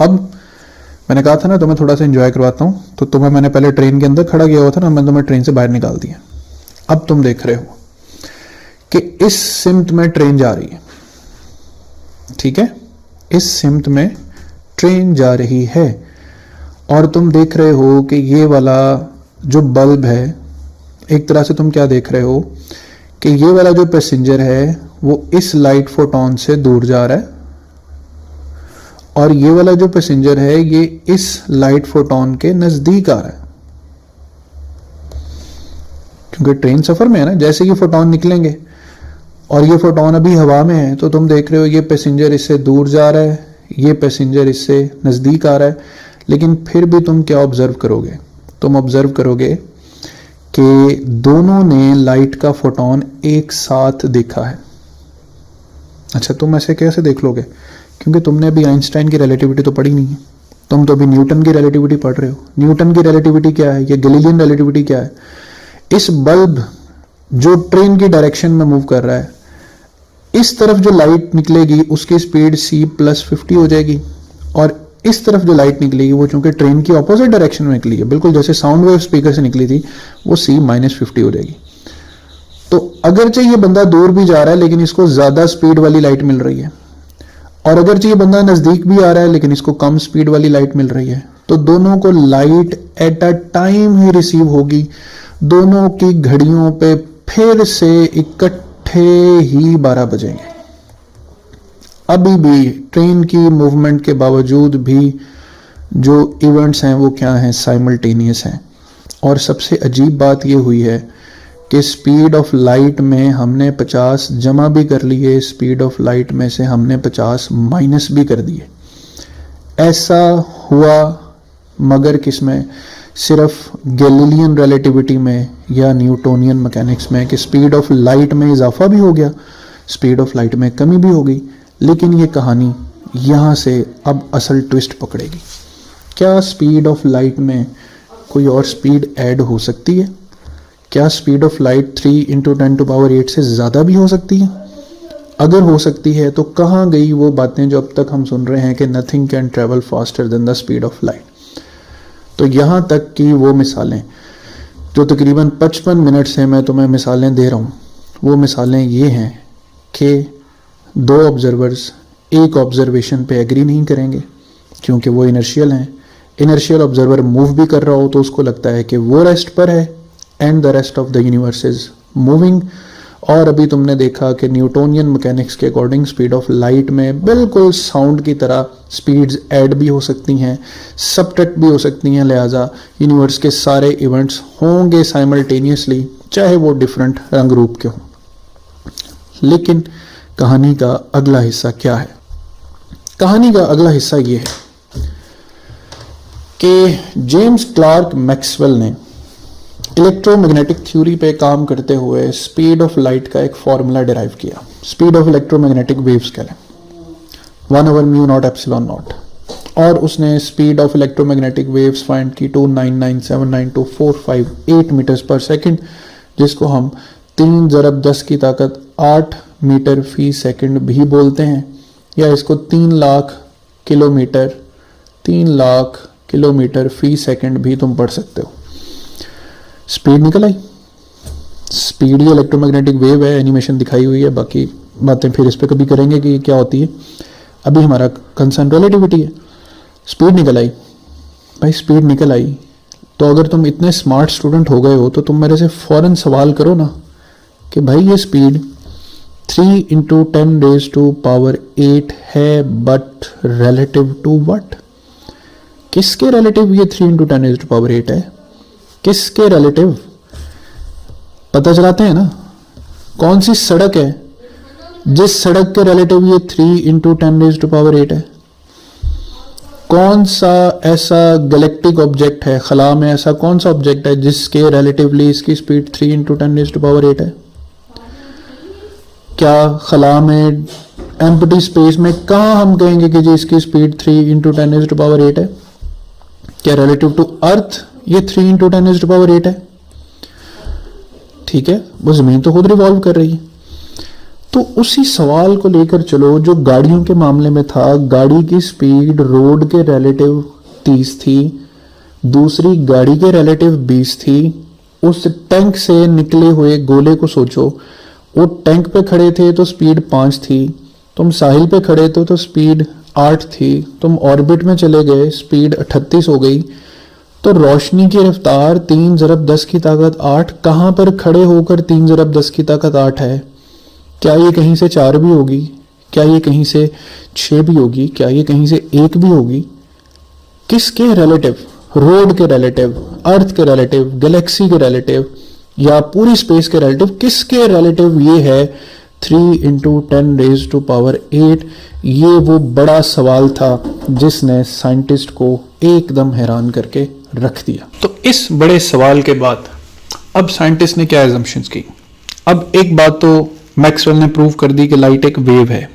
अब मैंने कहा था ना तुम्हें थोड़ा सा एंजॉय करवाता हूं, तो तुम्हें मैंने पहले ट्रेन के अंदर खड़ा किया हुआ था ना, मैंने तुम्हें ट्रेन से बाहर निकाल दिया। अब तुम देख रहे हो कि इस सिमत में ट्रेन जा रही है। ठीक है, इस सिमत में ट्रेन जा रही है, और तुम देख रहे हो कि ये वाला जो बल्ब है, एक तरह से तुम क्या देख रहे हो कि ये वाला जो पैसेंजर है वो इस लाइट फोटोन से दूर जा रहा है, और ये वाला जो पैसेंजर है ये इस लाइट फोटोन के नजदीक आ रहा है। क्योंकि ट्रेन सफर में है ना, जैसे ये फोटोन निकलेंगे और ये फोटोन अभी हवा में है, तो तुम देख रहे हो ये पैसेंजर इससे दूर जा रहा है, ये पैसेंजर इससे नजदीक आ रहा है। लेकिन फिर भी तुम क्या ऑब्जर्व करोगे? तुम ऑब्जर्व करोगे कि दोनों ने लाइट का फोटोन एक साथ देखा है। अच्छा, तुम ऐसे कैसे देख लोगे? क्योंकि तुमने अभी आइंस्टाइन की रिलेटिविटी तो पढ़ी नहीं है, तुम तो अभी न्यूटन की रिलेटिविटी पढ़ रहे हो। न्यूटन की रिलेटिविटी क्या है, ये गैलीलियन रिलेटिविटी क्या है? इस बल्ब जो ट्रेन की डायरेक्शन में मूव कर रहा है, इस तरफ जो लाइट निकलेगी उसकी स्पीड c+50 हो जाएगी, और इस तरफ जो लाइट निकलेगी वो चूंकि ट्रेन की ऑपोजिट डायरेक्शन में निकली है, बिल्कुल जैसे साउंड वेव स्पीकर से निकली थी, वो c-50 हो जाएगी। तो अगरचे ये बंदा दूर भी जा रहा है लेकिन इसको ज्यादा स्पीड वाली लाइट मिल रही है, और अगरचे ये बंदा नजदीक भी आ रहा है लेकिन इसको कम स्पीड वाली लाइट मिल रही है, तो दोनों को लाइट एट अ टाइम ही रिसीव होगी। दोनों की घड़ियों पे फिर से इकट्ठे ही 12 बजेंगे। अभी भी ट्रेन की मूवमेंट के बावजूद भी जो इवेंट्स हैं वो क्या हैं, साइमल्टेनियस हैं। और सबसे अजीब बात ये हुई है कि स्पीड ऑफ लाइट में हमने 50 जमा भी कर लिए, स्पीड ऑफ लाइट में से हमने 50 माइनस भी कर दिए। ऐसा हुआ, मगर किस में, सिर्फ गैलीलियन रिलेटिविटी में या न्यूटोनियन मैकेनिक्स में, कि स्पीड ऑफ लाइट में इजाफा भी हो गया, स्पीड ऑफ लाइट में कमी भी हो गई। लेकिन ये कहानी यहाँ से अब असल ट्विस्ट पकड़ेगी। क्या स्पीड ऑफ लाइट में कोई और स्पीड ऐड हो सकती है? क्या स्पीड ऑफ लाइट 3 × 10⁸ से ज़्यादा भी हो सकती है? अगर हो सकती है तो कहाँ गई वो बातें जो अब तक हम सुन रहे हैं कि nothing can travel faster than the speed of light? तो यहाँ तक की वो मिसालें जो तकरीबन 55 मिनट से मैं तुम्हें मिसालें दे रहा हूँ, वो मिसालें ये हैं कि 2 ऑब्जर्वर्स एक ऑब्जर्वेशन पे एग्री नहीं करेंगे क्योंकि वो इनर्शियल हैं। इनर्शियल ऑब्जर्वर मूव भी कर रहा हो तो उसको लगता है कि वो रेस्ट पर है and the rest of the universe is moving. और अभी तुमने देखा कि न्यूटोनियन मैकेनिक्स के अकॉर्डिंग स्पीड ऑफ लाइट में बिल्कुल साउंड की तरह स्पीड्स ऐड भी हो सकती हैं, सबट्रैक्ट भी हो सकती हैं। लिहाजा यूनिवर्स के सारे इवेंट्स होंगे साइमल्टेनियसली, चाहे वो डिफरेंट रंग रूप के हों। लेकिन कहानी का अगला हिस्सा क्या है? कहानी का अगला हिस्सा ये है कि जेम्स क्लार्क मैक्सवेल ने इलेक्ट्रोमैग्नेटिक थ्योरी पे काम करते हुए स्पीड ऑफ लाइट का एक फॉर्मूला डिराइव किया। स्पीड ऑफ इलेक्ट्रोमैग्नेटिक वेव्स कह लें 1/μ0ε0, और उसने speed of electromagnetic waves find की 299,792,458 मीटर्स पर सेकंड, जिसको हम 3 × 10 की ताकत 8 मीटर फी सेकंड भी बोलते हैं, या इसको 3 लाख किलोमीटर फी सेकंड भी तुम पढ़ सकते हो। स्पीड निकल आई। स्पीड ही इलेक्ट्रोमैग्नेटिक वेव है, एनिमेशन दिखाई हुई है, बाकी बातें फिर इस पर कभी करेंगे कि क्या होती है। अभी हमारा कंसर्न रिलेटिविटी है। स्पीड निकल आई भाई, स्पीड निकल आई तो अगर तुम इतने स्मार्ट स्टूडेंट हो गए हो तो तुम मेरे से फौरन सवाल करो ना कि भाई ये स्पीड 3 × 10⁸ है, बट रिलेटिव टू व्हाट? किसके रिलेटिव ये 3 × 10⁸ है? किसके रिलेटिव? पता चलाते हैं ना। कौन सी सड़क है जिस सड़क के रिलेटिव ये 3 × 10⁸ है? कौन सा ऐसा गैलेक्टिक ऑब्जेक्ट है खला में, ऐसा कौन सा ऑब्जेक्ट है जिसके रिलेटिवली इसकी स्पीड 3 × 10⁸ है? क्या खला में एम्प्टी स्पेस में कहां हम कहेंगे कि जी इसकी स्पीड 3 × 10⁸ है? क्या रिलेटिव टू अर्थ ये 3 × 10⁸ है? ठीक है, वो जमीन तो खुद रिवॉल्व कर रही है। तो उसी सवाल को लेकर चलो जो गाड़ियों के मामले में था। गाड़ी की स्पीड रोड के रिलेटिव 30 थी, दूसरी गाड़ी के रिलेटिव 20 थी। उस टैंक से निकले हुए गोले को सोचो, वो टैंक पे खड़े थे तो स्पीड 5 थी, तुम साहिल पे खड़े थे तो स्पीड 8 थी, तुम ऑर्बिट में चले गए स्पीड 38 हो गई। तो रोशनी की रफ्तार 3 × 10 की ताकत 8 कहाँ पर खड़े होकर 3 × 10 की ताकत 8 है? क्या ये कहीं से 4 भी होगी? क्या ये कहीं से 6 भी होगी? क्या ये कहीं से 1 भी होगी? किसके रिलेटिव? रोड के रिलेटिव, अर्थ के रिलेटिव, गैलेक्सी के रिलेटिव, या पूरी स्पेस के रिलेटिव? किसके रिलेटिव ये है 3 × 10⁸? ये वो बड़ा सवाल था जिसने साइंटिस्ट को एकदम हैरान करके रख दिया। तो इस बड़े सवाल के बाद अब साइंटिस्ट ने क्या एजम्पशंस की? अब एक बात तो मैक्सवेल ने प्रूव कर दी कि लाइट एक वेव है।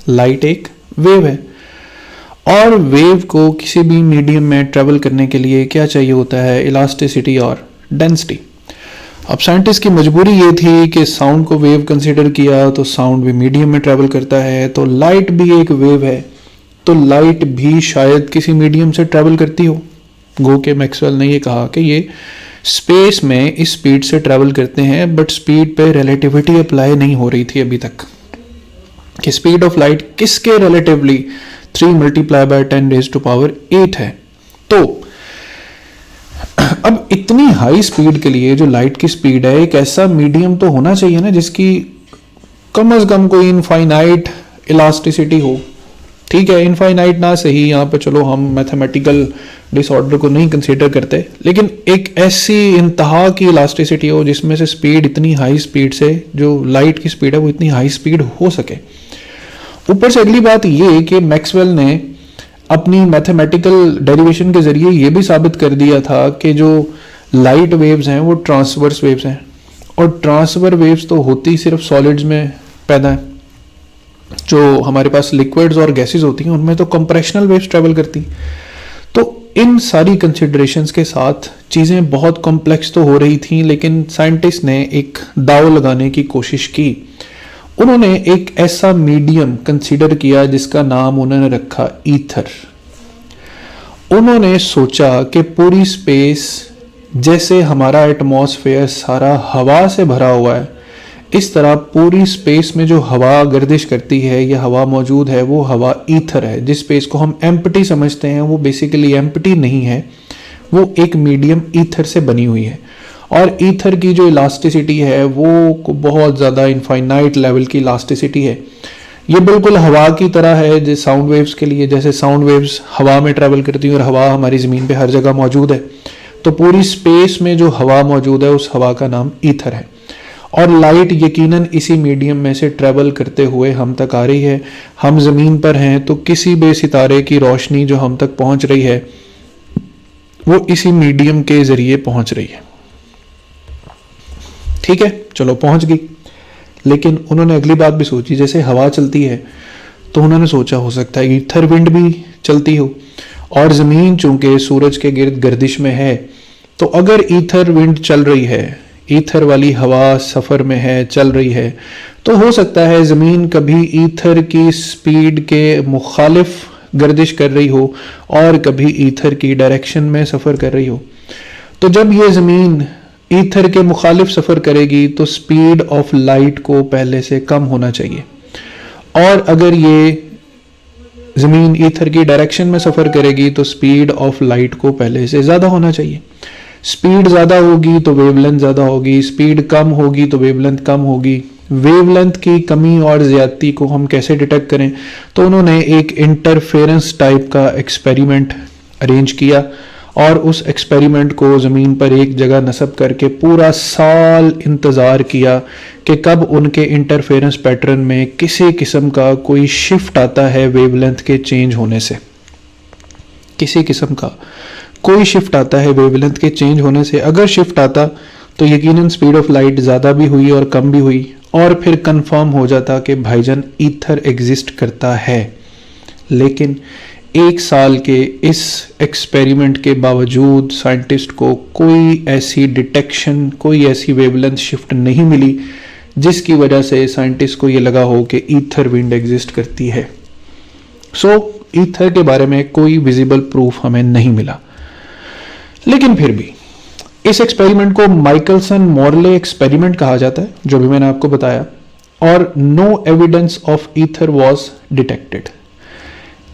लाइट एक वेव है, और वेव को किसी भी मीडियम में ट्रेवल करने के लिए क्या चाहिए होता है? इलास्टिसिटी और डेंसिटी। अब साइंटिस्ट की मजबूरी ये थी कि साउंड को वेव कंसीडर किया तो साउंड भी मीडियम में ट्रेवल करता है, तो लाइट भी एक वेव है, तो लाइट भी शायद किसी मीडियम से ट्रेवल करती हो। गो के मैक्सवेल ने ये कहा कि ये स्पेस में इस स्पीड से ट्रेवल करते हैं, बट स्पीड पे रिलेटिविटी अप्लाई नहीं हो रही थी अभी तक कि स्पीड ऑफ लाइट किसके रिलेटिवली 3 × 10⁸ है। तो अब इतनी हाई स्पीड के लिए जो लाइट की स्पीड है, एक ऐसा मीडियम तो होना चाहिए ना जिसकी कम से कम कोई इनफाइनाइट इलास्टिसिटी हो। ठीक है, इनफाइनाइट ना सही, यहाँ पे चलो हम मैथमेटिकल डिसऑर्डर को नहीं कंसीडर करते, लेकिन एक ऐसी इंतहा की इलास्टिसिटी हो जिसमें से स्पीड इतनी हाई स्पीड से, जो लाइट की स्पीड है वो इतनी हाई स्पीड हो सके। ऊपर से अगली बात ये कि मैक्सवेल ने अपनी मैथमेटिकल डेरिवेशन के जरिए ये भी साबित कर दिया था कि जो लाइट वेव्स हैं वो ट्रांसवर्स वेव्स हैं, और ट्रांसवर्स वेव्स तो होती सिर्फ सॉलिड्स में पैदा है। जो हमारे पास लिक्विड्स और गैसेस होती हैं उनमें तो कंप्रेशनल वेव्स ट्रेवल करती हैं। तो इन सारी कंसिडरेशंस के साथ चीज़ें बहुत कॉम्प्लेक्स तो हो रही थी, लेकिन साइंटिस्ट ने एक दाव लगाने की कोशिश की। उन्होंने एक ऐसा मीडियम कंसीडर किया जिसका नाम उन्होंने रखा ईथर। उन्होंने सोचा कि पूरी स्पेस, जैसे हमारा एटमॉस्फेयर सारा हवा से भरा हुआ है, इस तरह पूरी स्पेस में जो हवा गर्दिश करती है या हवा मौजूद है वो हवा ईथर है। जिस स्पेस को हम एम्प्टी समझते हैं वो बेसिकली एम्प्टी नहीं है, वो एक मीडियम ईथर से बनी हुई है। और ईथर की जो इलास्टिसिटी है वो बहुत ज़्यादा इनफाइनाइट लेवल की इलास्टिसिटी है। ये बिल्कुल हवा की तरह है जैसे साउंड वेव्स के लिए, जैसे साउंड वेव्स हवा में ट्रैवल करती हैं और हवा हमारी ज़मीन पे हर जगह मौजूद है, तो पूरी स्पेस में जो हवा मौजूद है उस हवा का नाम ईथर है। और लाइट यकीनन इसी मीडियम में से ट्रैवल करते हुए हम तक आ रही है। हम ज़मीन पर हैं तो किसी भी सितारे की रोशनी जो हम तक पहुंच रही है वो इसी मीडियम के ज़रिए पहुंच रही है। ठीक है, चलो पहुंच गई। लेकिन उन्होंने अगली बात भी सोची, जैसे हवा चलती है तो उन्होंने सोचा हो सकता है ईथर विंड भी चलती हो, और ज़मीन चूंकि सूरज के गिर्द गर्दिश में है, तो अगर ईथर विंड चल रही है, ईथर वाली हवा सफ़र में है, चल रही है, तो हो सकता है ज़मीन कभी ईथर की स्पीड के मुखालिफ गर्दिश कर रही हो और कभी ईथर की डायरेक्शन में सफ़र कर रही हो। तो जब ये ज़मीन ईथर के मुखालिफ सफ़र करेगी तो स्पीड ऑफ लाइट को पहले से कम होना चाहिए, और अगर ये ज़मीन ईथर की डायरेक्शन में सफ़र करेगी तो स्पीड ऑफ लाइट को पहले से ज़्यादा होना चाहिए। स्पीड ज़्यादा होगी तो वेवलेंथ ज़्यादा होगी, स्पीड कम होगी तो वेवलेंथ कम होगी। वेवलेंथ की कमी और ज़्यादती को हम कैसे डिटेक्ट करें, तो उन्होंने एक इंटरफेरेंस टाइप का एक्सपेरिमेंट अरेंज किया, और उस एक्सपेरिमेंट को ज़मीन पर एक जगह नस्ब करके पूरा साल इंतज़ार किया कि कब उनके इंटरफेरेंस पैटर्न में किसी किस्म का कोई शिफ्ट आता है वेवलेंथ के चेंज होने से। किसी किस्म का कोई शिफ्ट आता है वेवलेंथ के चेंज होने से। अगर शिफ्ट आता तो यकीनन स्पीड ऑफ लाइट ज़्यादा भी हुई और कम भी हुई, और फिर कंफर्म हो जाता कि भाईजान ईथर एग्जिस्ट करता है। लेकिन एक साल के इस एक्सपेरिमेंट के बावजूद साइंटिस्ट को कोई ऐसी डिटेक्शन, कोई ऐसी वेवलेंथ शिफ्ट नहीं मिली जिसकी वजह से साइंटिस्ट को ये लगा हो कि ईथर विंड एग्जिस्ट करती है। सो ईथर के बारे में कोई विजिबल प्रूफ हमें नहीं मिला। लेकिन फिर भी इस एक्सपेरिमेंट को माइकलसन मोरले एक्सपेरिमेंट कहा जाता है, जो भी मैंने आपको बताया, और no evidence of ether was detected.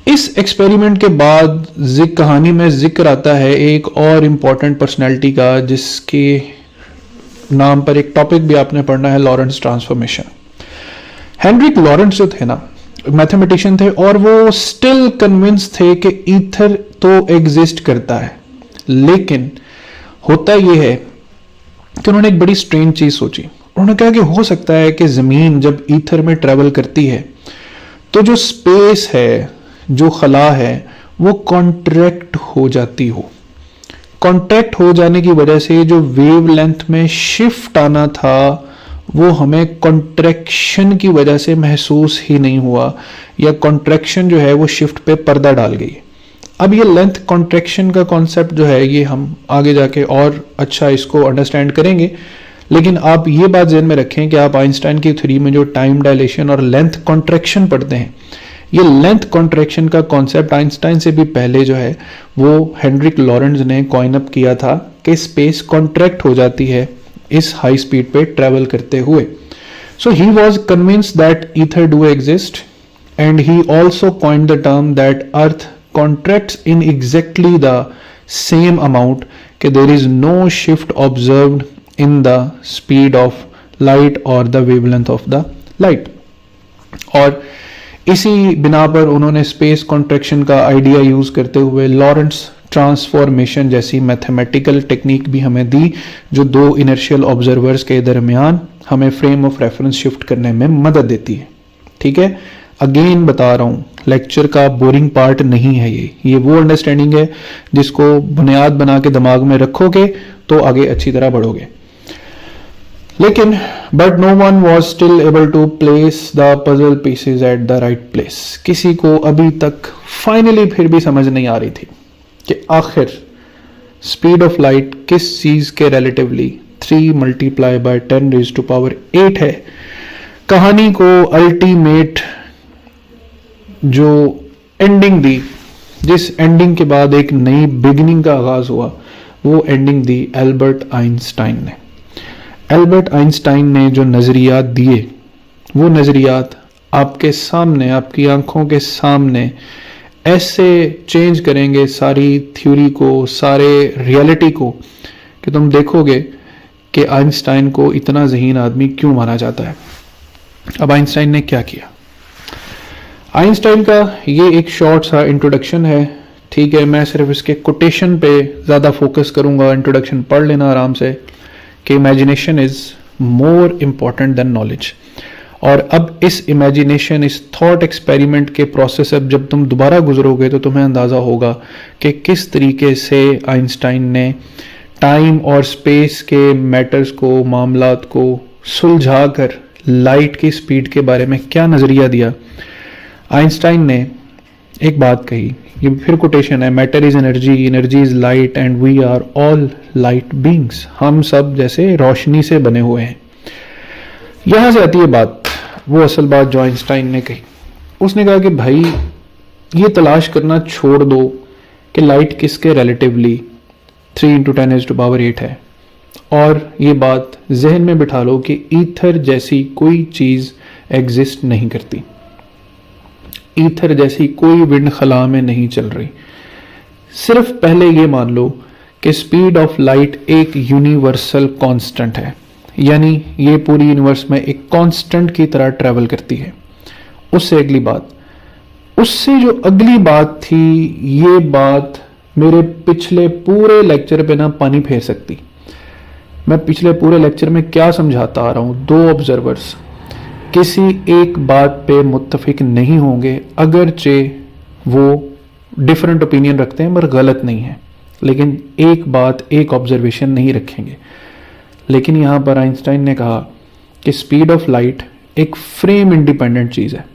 इस एक्सपेरिमेंट के बाद कहानी में जिक्र आता है एक और इम्पॉर्टेंट पर्सनैलिटी का, जिसके नाम पर एक टॉपिक भी आपने पढ़ना है, लॉरेंस ट्रांसफॉर्मेशन। हेनरिक लॉरेंस जो थे ना, मैथमेटिशियन थे, और वो स्टिल कन्विंस थे कि ईथर तो एग्जिस्ट करता है। लेकिन होता यह है कि उन्होंने एक बड़ी स्ट्रेंज चीज सोची। उन्होंने कहा कि हो सकता है कि जमीन जब ईथर में ट्रेवल करती है तो जो स्पेस है, जो खला है, वो कॉन्ट्रैक्ट हो जाती हो। कॉन्ट्रैक्ट हो जाने की वजह से जो वेवलेंथ में शिफ्ट आना था वो हमें कॉन्ट्रैक्शन की वजह से महसूस ही नहीं हुआ, या कॉन्ट्रैक्शन जो है वो शिफ्ट पे पर्दा डाल गई। अब ये लेंथ कॉन्ट्रैक्शन का कॉन्सेप्ट जो है ये हम आगे जाके और अच्छा इसको अंडरस्टैंड करेंगे। लेकिन आप ये बात ध्यान में रखें कि आप आइंस्टाइन की थ्योरी में जो टाइम डायलेशन और लेंथ कॉन्ट्रैक्शन पढ़ते हैं, ये लेंथ कॉन्ट्रैक्शन का कॉन्सेप्ट आइंस्टाइन से भी पहले जो है वो हेनरिक लॉरेंस ने कॉइन अप किया था कि स्पेस कॉन्ट्रैक्ट हो जाती है इस हाई स्पीड पे ट्रेवल करते हुए। So he was convinced that ether do exist, and he also coined the term that earth contracts in exactly the same amount, कि there is no shift observed in the speed of light or the wavelength of the light। और इसी बिना पर उन्होंने space contraction का idea use करते हुए Lorentz transformation जैसी मैथमेटिकल टेक्निक भी हमें दी, जो दो इनर्शियल ऑब्जर्वर्स के दरमियान हमें फ्रेम ऑफ रेफरेंस शिफ्ट करने में मदद देती है। ठीक है, अगेन बता रहा हूँ, लेक्चर का बोरिंग पार्ट नहीं है ये वो अंडरस्टैंडिंग है जिसको बुनियाद बना के दिमाग में रखोगे तो आगे अच्छी तरह बढ़ोगे। लेकिन but no one was still able to place the puzzle pieces at the right place. किसी को अभी तक फाइनली फिर भी समझ नहीं आ रही थी कि आखिर स्पीड ऑफ लाइट किस चीज के रिलेटिवली 3 मल्टीप्लाई बाय 10⁸ है। कहानी को अल्टीमेट जो एंडिंग दी, जिस एंडिंग के बाद एक नई बिगिनिंग का आगाज हुआ, वो एंडिंग दी एल्बर्ट आइंस्टाइन ने। एल्बर्ट आइंस्टाइन ने जो नजरियात दिए, वो नजरियात आपके सामने, आपकी आंखों के सामने ऐसे चेंज करेंगे सारी थ्योरी को, सारे रियलिटी को, कि तुम देखोगे कि आइंस्टाइन को इतना ज़हीन आदमी क्यों माना जाता है। अब आइंस्टाइन ने क्या किया? आइंस्टाइन का ये एक शॉर्ट सा इंट्रोडक्शन है, ठीक है। मैं सिर्फ इसके कोटेशन पे ज़्यादा फोकस करूंगा, इंट्रोडक्शन पढ़ लेना आराम से, कि imagination is more important than knowledge. और अब इस इमेजिनेशन, इस थॉट एक्सपेरिमेंट के प्रोसेस अब जब तुम दोबारा गुजरोगे तो तुम्हें अंदाज़ा होगा कि किस तरीके से आइंस्टाइन ने टाइम और स्पेस के मैटर्स को, मामलात को सुलझा कर लाइट की स्पीड के बारे में क्या नज़रिया दिया। आइंस्टाइन ने एक बात कही, ये फिर कोटेशन है, matter is energy, energy is light and we are all light beings. हम सब जैसे रोशनी से बने हुए हैं। यहां से आती है बात, वो असल बात जो आइंस्टाइन ने कही। उसने कहा कि भाई ये तलाश करना छोड़ दो कि लाइट किसके रिलेटिवली 3 × 10⁸ है, और ये बात जहन में बिठा लो कि ईथर जैसी कोई चीज एग्जिस्ट नहीं करती। ईथर जैसी कोई विंड खला में नहीं चल रही। सिर्फ पहले ये मान लो कि स्पीड ऑफ लाइट एक यूनिवर्सल कांस्टेंट है, यानी ये पूरी यूनिवर्स में एक कांस्टेंट की तरह ट्रेवल करती है। उससे अगली बात, उससे जो अगली बात थी, ये बात मेरे पिछले पूरे लेक्चर पे ना पानी फेर सकती। मैं पिछले पूरे लेक्चर में क्या समझाता आ रहा हूं, 2 ऑब्जर्वर्स किसी एक बात पे मुत्तफिक नहीं होंगे, अगरचे वो डिफरेंट ओपिनियन रखते हैं मगर गलत नहीं है, लेकिन एक बात, एक ऑब्जर्वेशन नहीं रखेंगे। लेकिन यहां पर आइंस्टाइन ने कहा कि स्पीड ऑफ लाइट एक फ्रेम इंडिपेंडेंट चीज है।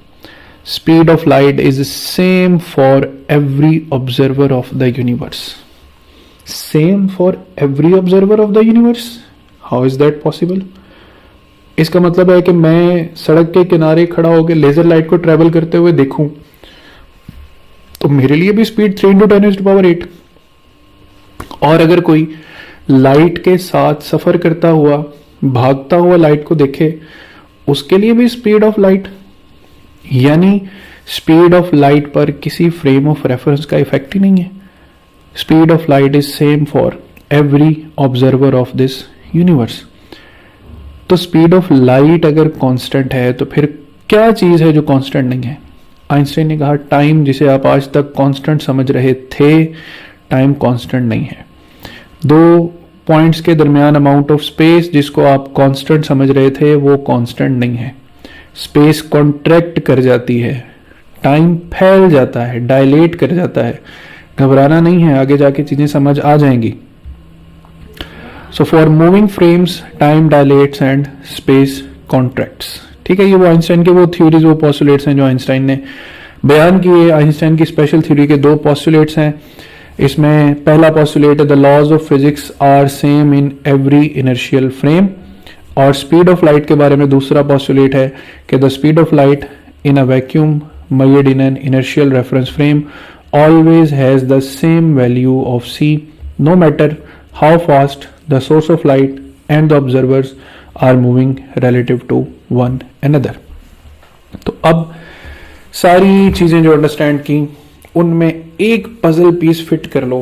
Speed of light is same for every observer of the universe. Same for every observer of the universe, how is that possible? इसका मतलब है कि मैं सड़क के किनारे खड़ा होकर लेजर लाइट को ट्रेवल करते हुए देखूं तो मेरे लिए भी स्पीड 3 × 10⁸। और अगर कोई लाइट के साथ सफर करता हुआ, भागता हुआ लाइट को देखे, उसके लिए भी स्पीड ऑफ लाइट, यानी स्पीड ऑफ लाइट पर किसी फ्रेम ऑफ रेफरेंस का इफेक्ट ही नहीं है। Speed of light is same for every observer of this universe. तो स्पीड ऑफ लाइट अगर कांस्टेंट है तो फिर क्या चीज है जो कांस्टेंट नहीं है? आइंस्टाइन ने कहा टाइम, जिसे आप आज तक कांस्टेंट समझ रहे थे, टाइम कांस्टेंट नहीं है। 2 पॉइंट्स के दरमियान अमाउंट ऑफ स्पेस जिसको आप कांस्टेंट समझ रहे थे, वो कांस्टेंट नहीं है। स्पेस कॉन्ट्रैक्ट कर जाती है, टाइम फैल जाता है, डायलेट कर जाता है। घबराना नहीं है, आगे जाके चीजें समझ आ जाएंगी। So for moving frames time dilates and space contracts. ठीक है, ये वो आइंस्टाइन के वो थ्योरीज, वो पोस्टुलेट्स हैं जो आइंस्टाइन ने बयान किए। आइंस्टाइन की स्पेशल थ्योरी के 2 पोस्टुलेट्स हैं। इसमें पहला पोस्टुलेट है the laws of physics are same in every inertial frame, और स्पीड ऑफ लाइट के बारे में दूसरा पोस्टुलेट है कि the speed of light in a vacuum measured in an inertial reference frame always has the same value of c no matter how fast the source of light and the observers are moving relative to one another। तो अब सारी चीजें जो understand की, उनमें एक puzzle piece fit कर लो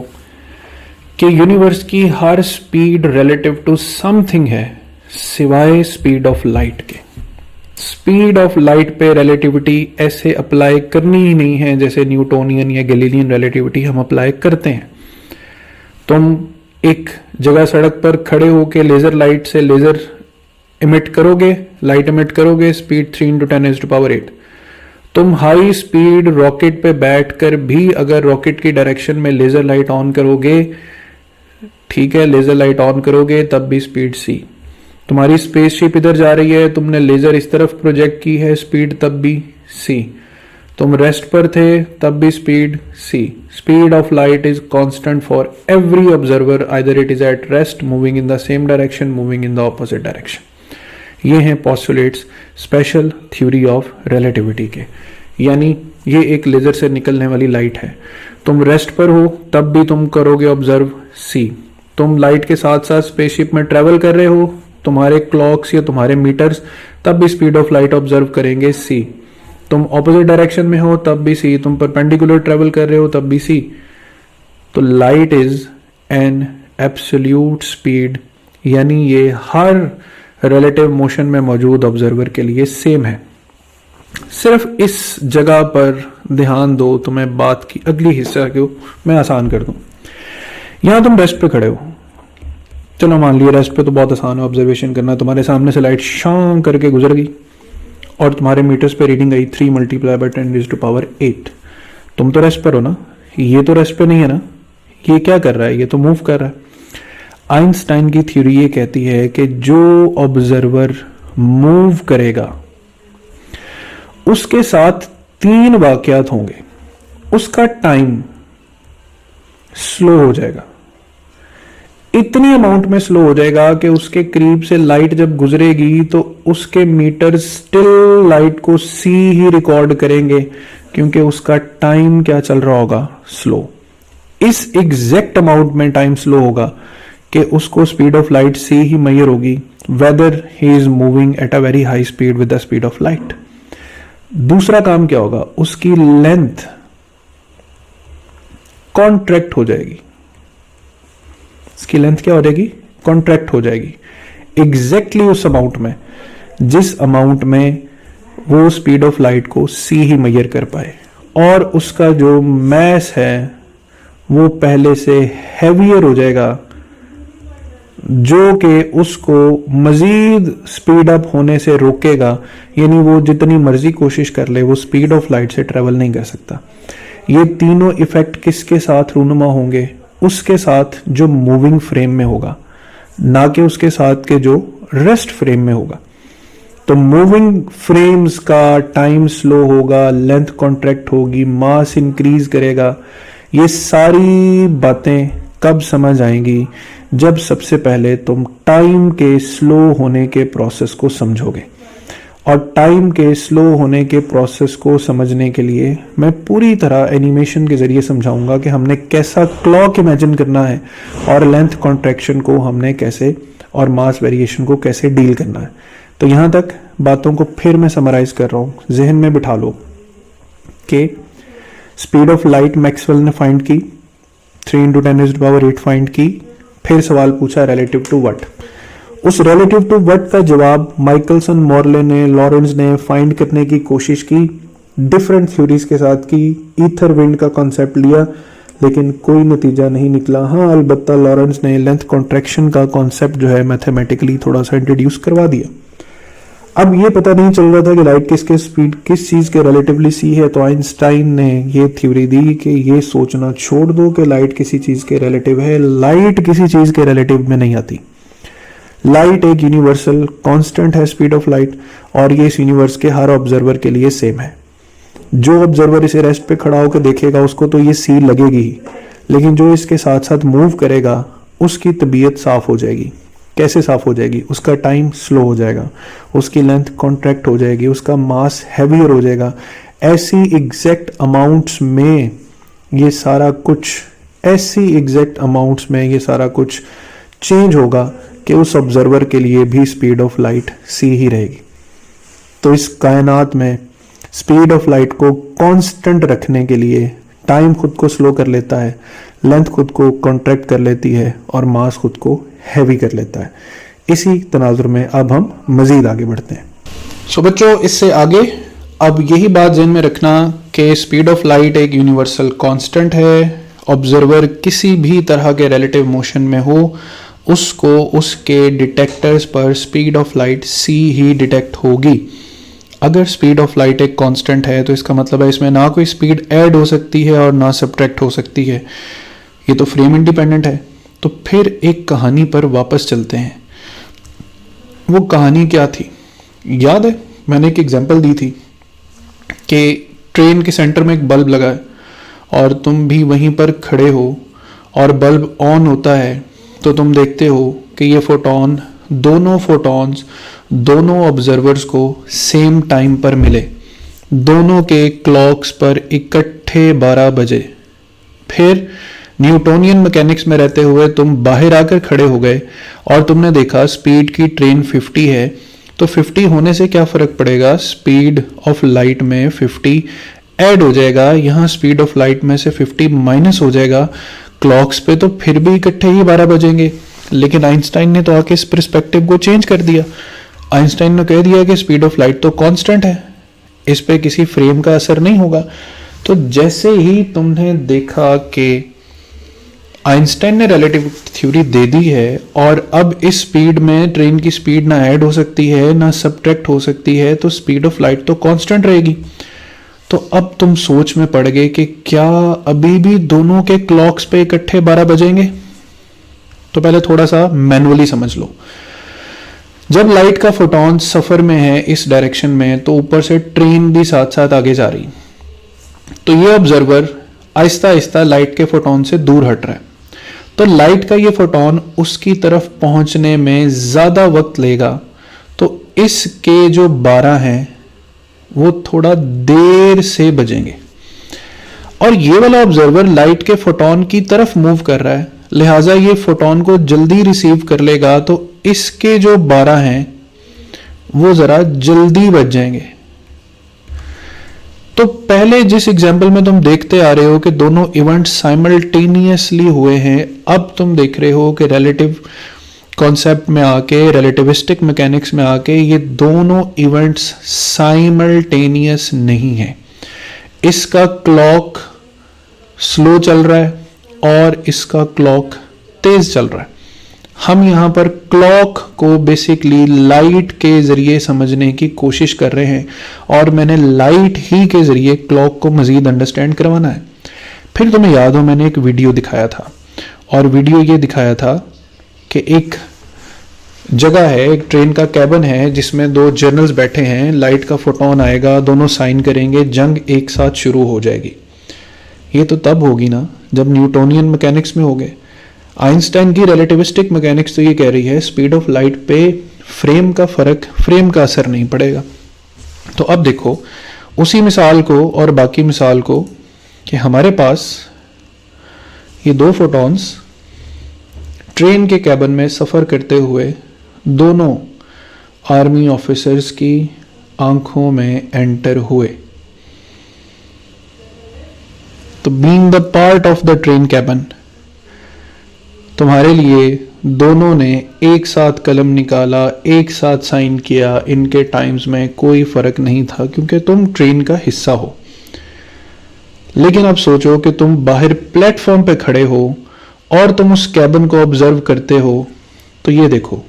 कि यूनिवर्स की हर स्पीड रिलेटिव टू समथिंग है सिवाय स्पीड ऑफ लाइट के। स्पीड ऑफ लाइट पे रिलेटिविटी ऐसे अप्लाई करनी ही नहीं है जैसे न्यूटोनियन या गैलीलियन रिलेटिविटी हम अप्लाई करते हैं। तुम एक जगह सड़क पर खड़े होकर लेजर लाइट से लेजर इमिट करोगे, लाइट इमिट करोगे, स्पीड 3 × 10⁸। तुम हाई स्पीड रॉकेट पे बैठकर भी अगर रॉकेट की डायरेक्शन में लेजर लाइट ऑन करोगे, ठीक है, लेजर लाइट ऑन करोगे तब भी स्पीड सी। तुम्हारी स्पेसशिप इधर जा रही है, तुमने लेजर इस तरफ प्रोजेक्ट की है, स्पीड तब भी सी। तुम रेस्ट पर थे तब भी speed C. Speed of light is constant for every observer, either it is at rest, moving in the same direction, moving in the opposite direction. ये हैं postulates special theory of relativity के। यानी ये एक लेजर से निकलने वाली light है, तुम रेस्ट पर हो तब भी तुम करोगे ऑब्जर्व सी। तुम लाइट के साथ साथ स्पेसशिप में ट्रेवल कर रहे हो, तुम्हारे क्लॉक्स या तुम्हारे मीटर्स तब भी स्पीड ऑफ लाइट ऑब्जर्व करेंगे सी। तुम ऑपोजिट डायरेक्शन में हो तब भी सी, तुम परपेंडिकुलर ट्रेवल कर रहे हो तब भी सी। तो light is an absolute speed, यानी ये हर रिलेटिव मोशन में मौजूद ऑब्जर्वर के लिए सेम है। सिर्फ इस जगह पर ध्यान दो, तो मैं बात की अगली हिस्सा को मैं आसान कर दूं। यहां तुम रेस्ट पे खड़े हो, चलो मान लिया रेस्ट पे तो बहुत आसान है ऑब्जर्वेशन करना। तुम्हारे सामने से लाइट शां करके गुजर गई और तुम्हारे मीटर्स पे रीडिंग आई 3 × 10⁸ तुम तो रेस्ट पर हो ना, ये तो रेस्ट पे नहीं है ना, ये क्या कर रहा है, ये तो मूव कर रहा है। आइंस्टाइन की थ्योरी ये कहती है कि जो ऑब्जर्वर मूव करेगा उसके साथ 3 वाकयात होंगे। उसका टाइम स्लो हो जाएगा, इतनी अमाउंट में स्लो हो जाएगा कि उसके करीब से लाइट जब गुजरेगी तो उसके मीटर स्टिल लाइट को सी ही रिकॉर्ड करेंगे, क्योंकि उसका टाइम क्या चल रहा होगा, स्लो। इस एग्जैक्ट अमाउंट में टाइम स्लो होगा कि उसको स्पीड ऑफ लाइट सी ही मैयर होगी, weather he is moving at a very high speed with the speed of light. दूसरा काम क्या होगा, उसकी लेंथ कॉन्ट्रैक्ट हो जाएगी। इसकी लेंथ क्या हो जाएगी, कॉन्ट्रैक्ट हो जाएगी एग्जैक्टली उस अमाउंट में जिस अमाउंट में वो स्पीड ऑफ लाइट को सी ही मैयर कर पाए। और उसका जो मैस है वो पहले से हैवियर हो जाएगा, जो कि उसको मजीद स्पीड अप होने से रोकेगा। यानी वो जितनी मर्जी कोशिश कर ले वो स्पीड ऑफ लाइट से ट्रेवल नहीं कर सकता। ये तीनों इफेक्ट किसके साथ रूनुमा होंगे, उसके साथ जो मूविंग फ्रेम में होगा, ना कि उसके साथ के जो रेस्ट फ्रेम में होगा। तो मूविंग फ्रेम्स का टाइम स्लो होगा, लेंथ कॉन्ट्रैक्ट होगी, मास इंक्रीज करेगा। ये सारी बातें कब समझ आएंगी, जब सबसे पहले तुम टाइम के स्लो होने के प्रोसेस को समझोगे। और टाइम के स्लो होने के प्रोसेस को समझने के लिए मैं पूरी तरह एनिमेशन के जरिए समझाऊंगा कि हमने कैसा क्लॉक इमेजिन करना है और लेंथ कॉन्ट्रैक्शन को हमने कैसे और मास वेरिएशन को कैसे डील करना है। तो यहां तक बातों को फिर मैं समराइज कर रहा हूं, जहन में बिठा लो कि स्पीड ऑफ लाइट मैक्सवेल ने फाइंड की, 3 × 10⁸ फाइंड की। फिर सवाल पूछा रिलेटिव टू व्हाट। उस रिलेटिव टू व्हाट का जवाब माइकलसन, मोरले ने, लॉरेंस ने फाइंड करने की कोशिश की, डिफरेंट थ्योरीज के साथ की, ईथर विंड का कॉन्सेप्ट लिया, लेकिन कोई नतीजा नहीं निकला। हाँ, अलबत्ता लॉरेंस ने लेंथ कॉन्ट्रैक्शन का कॉन्सेप्ट जो है मैथमेटिकली थोड़ा सा इंट्रोड्यूस करवा दिया। अब ये पता नहीं चल रहा था कि लाइट किसके स्पीड किस चीज के रिलेटिवली सी है, तो आइंस्टाइन ने ये थ्योरी दी कि ये सोचना छोड़ दो कि लाइट किसी चीज के रिलेटिव है। लाइट किसी चीज के रिलेटिव में नहीं आती। लाइट एक यूनिवर्सल कांस्टेंट है स्पीड ऑफ लाइट, और ये इस यूनिवर्स के हर ऑब्जर्वर के लिए सेम है। जो ऑब्जर्वर इसे रेस्ट पे खड़ा होकर देखेगा उसको तो ये सी लगेगी ही, लेकिन जो इसके साथ साथ मूव करेगा उसकी तबीयत साफ हो जाएगी। कैसे साफ हो जाएगी, उसका टाइम स्लो हो जाएगा, उसकी लेंथ कॉन्ट्रैक्ट हो जाएगी, उसका मास हैवियर हो जाएगा। ऐसी एग्जैक्ट अमाउंट्स में ये सारा कुछ चेंज होगा कि उस ऑब्जर्वर के लिए भी स्पीड ऑफ लाइट सी ही रहेगी। तो इस कायनात में स्पीड ऑफ लाइट को कांस्टेंट रखने के लिए टाइम खुद को स्लो कर लेता है, लेंथ खुद को कॉन्ट्रैक्ट कर लेती है और मास खुद को हैवी कर लेता है। इसी तनाजुर में अब हम मजीद आगे बढ़ते हैं। सो बच्चों, इससे आगे अब यही बात ध्यान में रखना कि स्पीड ऑफ लाइट एक यूनिवर्सल कांस्टेंट है। ऑब्जर्वर किसी भी तरह के रिलेटिव मोशन में हो, उसको उसके डिटेक्टर्स पर स्पीड ऑफ लाइट सी ही डिटेक्ट होगी। अगर स्पीड ऑफ लाइट एक कांस्टेंट है तो इसका मतलब है इसमें ना कोई स्पीड ऐड हो सकती है और ना सब्ट्रैक्ट हो सकती है, ये तो फ्रेम इंडिपेंडेंट है। तो फिर एक कहानी पर वापस चलते हैं। वो कहानी क्या थी? याद है मैंने एक एग्जांपल दी थी कि ट्रेन के सेंटर में एक बल्ब लगा है और तुम भी वहीं पर खड़े हो और बल्ब ऑन होता है, तो तुम देखते हो कि ये दोनों फोटॉन्स दोनों ऑब्जर्वर्स को सेम टाइम पर मिले, दोनों के क्लॉक्स पर इकट्ठे 12 बजे। फिर न्यूटोनियन मैकेनिक्स में रहते हुए तुम बाहर आकर खड़े हो गए और तुमने देखा स्पीड की ट्रेन 50 है, तो 50 होने से क्या फर्क पड़ेगा, स्पीड ऑफ लाइट में 50 ऐड हो जाएगा, यहाँ स्पीड ऑफ लाइट में से 50 माइनस हो जाएगा, क्लॉक्स पे तो फिर भी इकट्ठे ही 12 बजेंगे। लेकिन आइंस्टाइन ने तो आके इस पर्सपेक्टिव को चेंज कर दिया। आइंस्टाइन ने कह दिया कि स्पीड ऑफ लाइट तो कांस्टेंट है, इस पे किसी फ्रेम का असर नहीं होगा। तो जैसे ही तुमने देखा कि आइंस्टाइन ने रिलेटिव थ्योरी दे दी है और अब इस स्पीड में ट्रेन की स्पीड ना ऐड हो सकती है ना सब्ट्रैक्ट हो सकती है, तो स्पीड ऑफ लाइट तो कांस्टेंट रहेगी। तो अब तुम सोच में पड़ गए कि क्या अभी भी दोनों के क्लॉक्स पे इकट्ठे 12 बजेंगे? तो पहले थोड़ा सा मैनुअली समझ लो। जब लाइट का फोटॉन सफर में है इस डायरेक्शन में, तो ऊपर से ट्रेन भी साथ साथ आगे जा रही, तो ये ऑब्जर्वर आहिस्ता आहिस्ता लाइट के फोटॉन से दूर हट रहा है। तो लाइट का ये फोटॉन उसकी तरफ पहुंचने में ज्यादा वक्त लेगा, तो इसके जो 12 हैं वो थोड़ा देर से बजेंगे। और ये वाला ऑब्जर्वर लाइट के फोटॉन की तरफ मूव कर रहा है, लिहाजा ये फोटॉन को जल्दी रिसीव कर लेगा, तो इसके जो 12 हैं वो जरा जल्दी बज जाएंगे। तो पहले जिस एग्जाम्पल में तुम देखते आ रहे हो कि दोनों इवेंट साइमल्टेनियसली हुए हैं, अब तुम देख रहे हो कि रिलेटिव कॉन्सेप्ट में आके, रिलेटिविस्टिक मैकेनिक्स में आके, ये दोनों इवेंट्स साइमल्टेनियस नहीं है। इसका क्लॉक स्लो चल रहा है और इसका क्लॉक तेज चल रहा है। हम यहां पर क्लॉक को बेसिकली लाइट के जरिए समझने की कोशिश कर रहे हैं और मैंने लाइट ही के जरिए क्लॉक को मजीद अंडरस्टैंड करवाना है। फिर तुम्हें याद हो मैंने एक वीडियो दिखाया था, और वीडियो ये दिखाया था कि एक जगह है, एक ट्रेन का कैबिन है जिसमें 2 जर्नल्स बैठे हैं, लाइट का फोटोन आएगा, दोनों साइन करेंगे, जंग एक साथ शुरू हो जाएगी। ये तो तब होगी ना जब न्यूटोनियन मैकेनिक्स में हो गए। आइंस्टाइन की रिलेटिविस्टिक मैकेनिक्स तो ये कह रही है स्पीड ऑफ लाइट पे फ्रेम का असर नहीं पड़ेगा। तो अब देखो उसी मिसाल को और बाकी मिसाल को कि हमारे पास ये 2 फोटॉन्स ट्रेन के कैबिन में सफर करते हुए दोनों आर्मी ऑफिसर्स की आंखों में एंटर हुए। तो being the part of the train cabin, तुम्हारे लिए दोनों ने एक साथ कलम निकाला, एक साथ साइन किया, इनके टाइम्स में कोई फर्क नहीं था क्योंकि तुम ट्रेन का हिस्सा हो। लेकिन अब सोचो कि तुम बाहर प्लेटफॉर्म पे खड़े हो और तुम उस कैबिन को ऑब्जर्व करते हो, तो ये देखो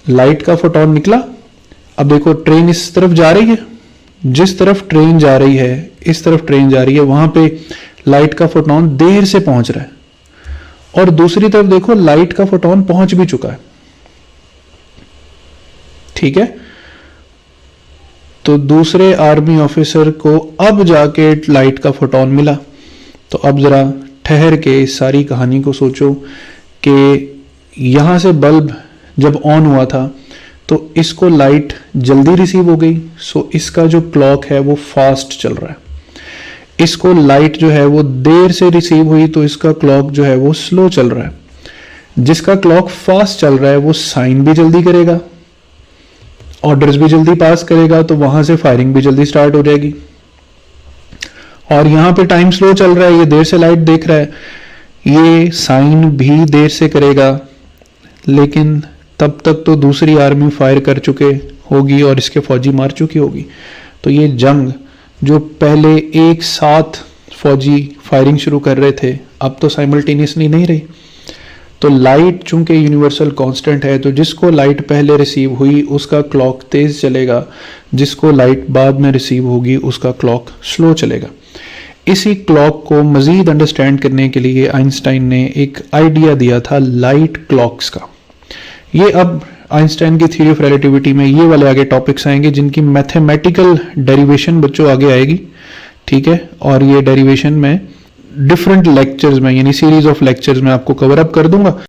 लाइट का फोटॉन निकला। अब देखो ट्रेन इस तरफ जा रही है, जिस तरफ ट्रेन जा रही है इस तरफ ट्रेन जा रही है, वहां पे लाइट का फोटॉन देर से पहुंच रहा है, और दूसरी तरफ देखो लाइट का फोटॉन पहुंच भी चुका है। ठीक है, तो दूसरे आर्मी ऑफिसर को अब जाके लाइट का फोटॉन मिला। तो अब जरा ठहर के सारी कहानी को सोचो कि यहां से बल्ब जब ऑन हुआ था तो इसको लाइट जल्दी रिसीव हो गई, सो इसका जो क्लॉक है वो फास्ट चल रहा है। इसको लाइट जो है वो देर से रिसीव हुई तो इसका क्लॉक जो है वो स्लो चल रहा है। जिसका क्लॉक फास्ट चल रहा है वो साइन भी जल्दी करेगा, ऑर्डर्स भी जल्दी पास करेगा, तो वहां से फायरिंग भी जल्दी स्टार्ट हो जाएगी। और यहां पे टाइम स्लो चल रहा है, ये देर से लाइट देख रहा है, ये साइन भी देर से करेगा, लेकिन तब तक तो दूसरी आर्मी फायर कर चुके होगी और इसके फौजी मार चुकी होगी। तो ये जंग जो पहले एक साथ फौजी फायरिंग शुरू कर रहे थे, अब तो साइमल्टेनियसली नहीं रही। तो लाइट चूंकि यूनिवर्सल कांस्टेंट है, तो जिसको लाइट पहले रिसीव हुई उसका क्लॉक तेज चलेगा, जिसको लाइट बाद में रिसीव होगी उसका क्लॉक स्लो चलेगा। इसी क्लॉक को मजीद अंडरस्टैंड करने के लिए आइंस्टाइन ने एक आइडिया दिया था लाइट क्लॉक्स का। ये अब आइंस्टाइन की थ्योरी ऑफ रिलेटिविटी में ये वाले आगे टॉपिक्स आएंगे जिनकी मैथमेटिकल डेरिवेशन बच्चों आगे आएगी, ठीक है। और ये डेरिवेशन में डिफरेंट लेक्चर्स में यानी सीरीज ऑफ लेक्चर्स में आपको कवर अप कर दूंगा।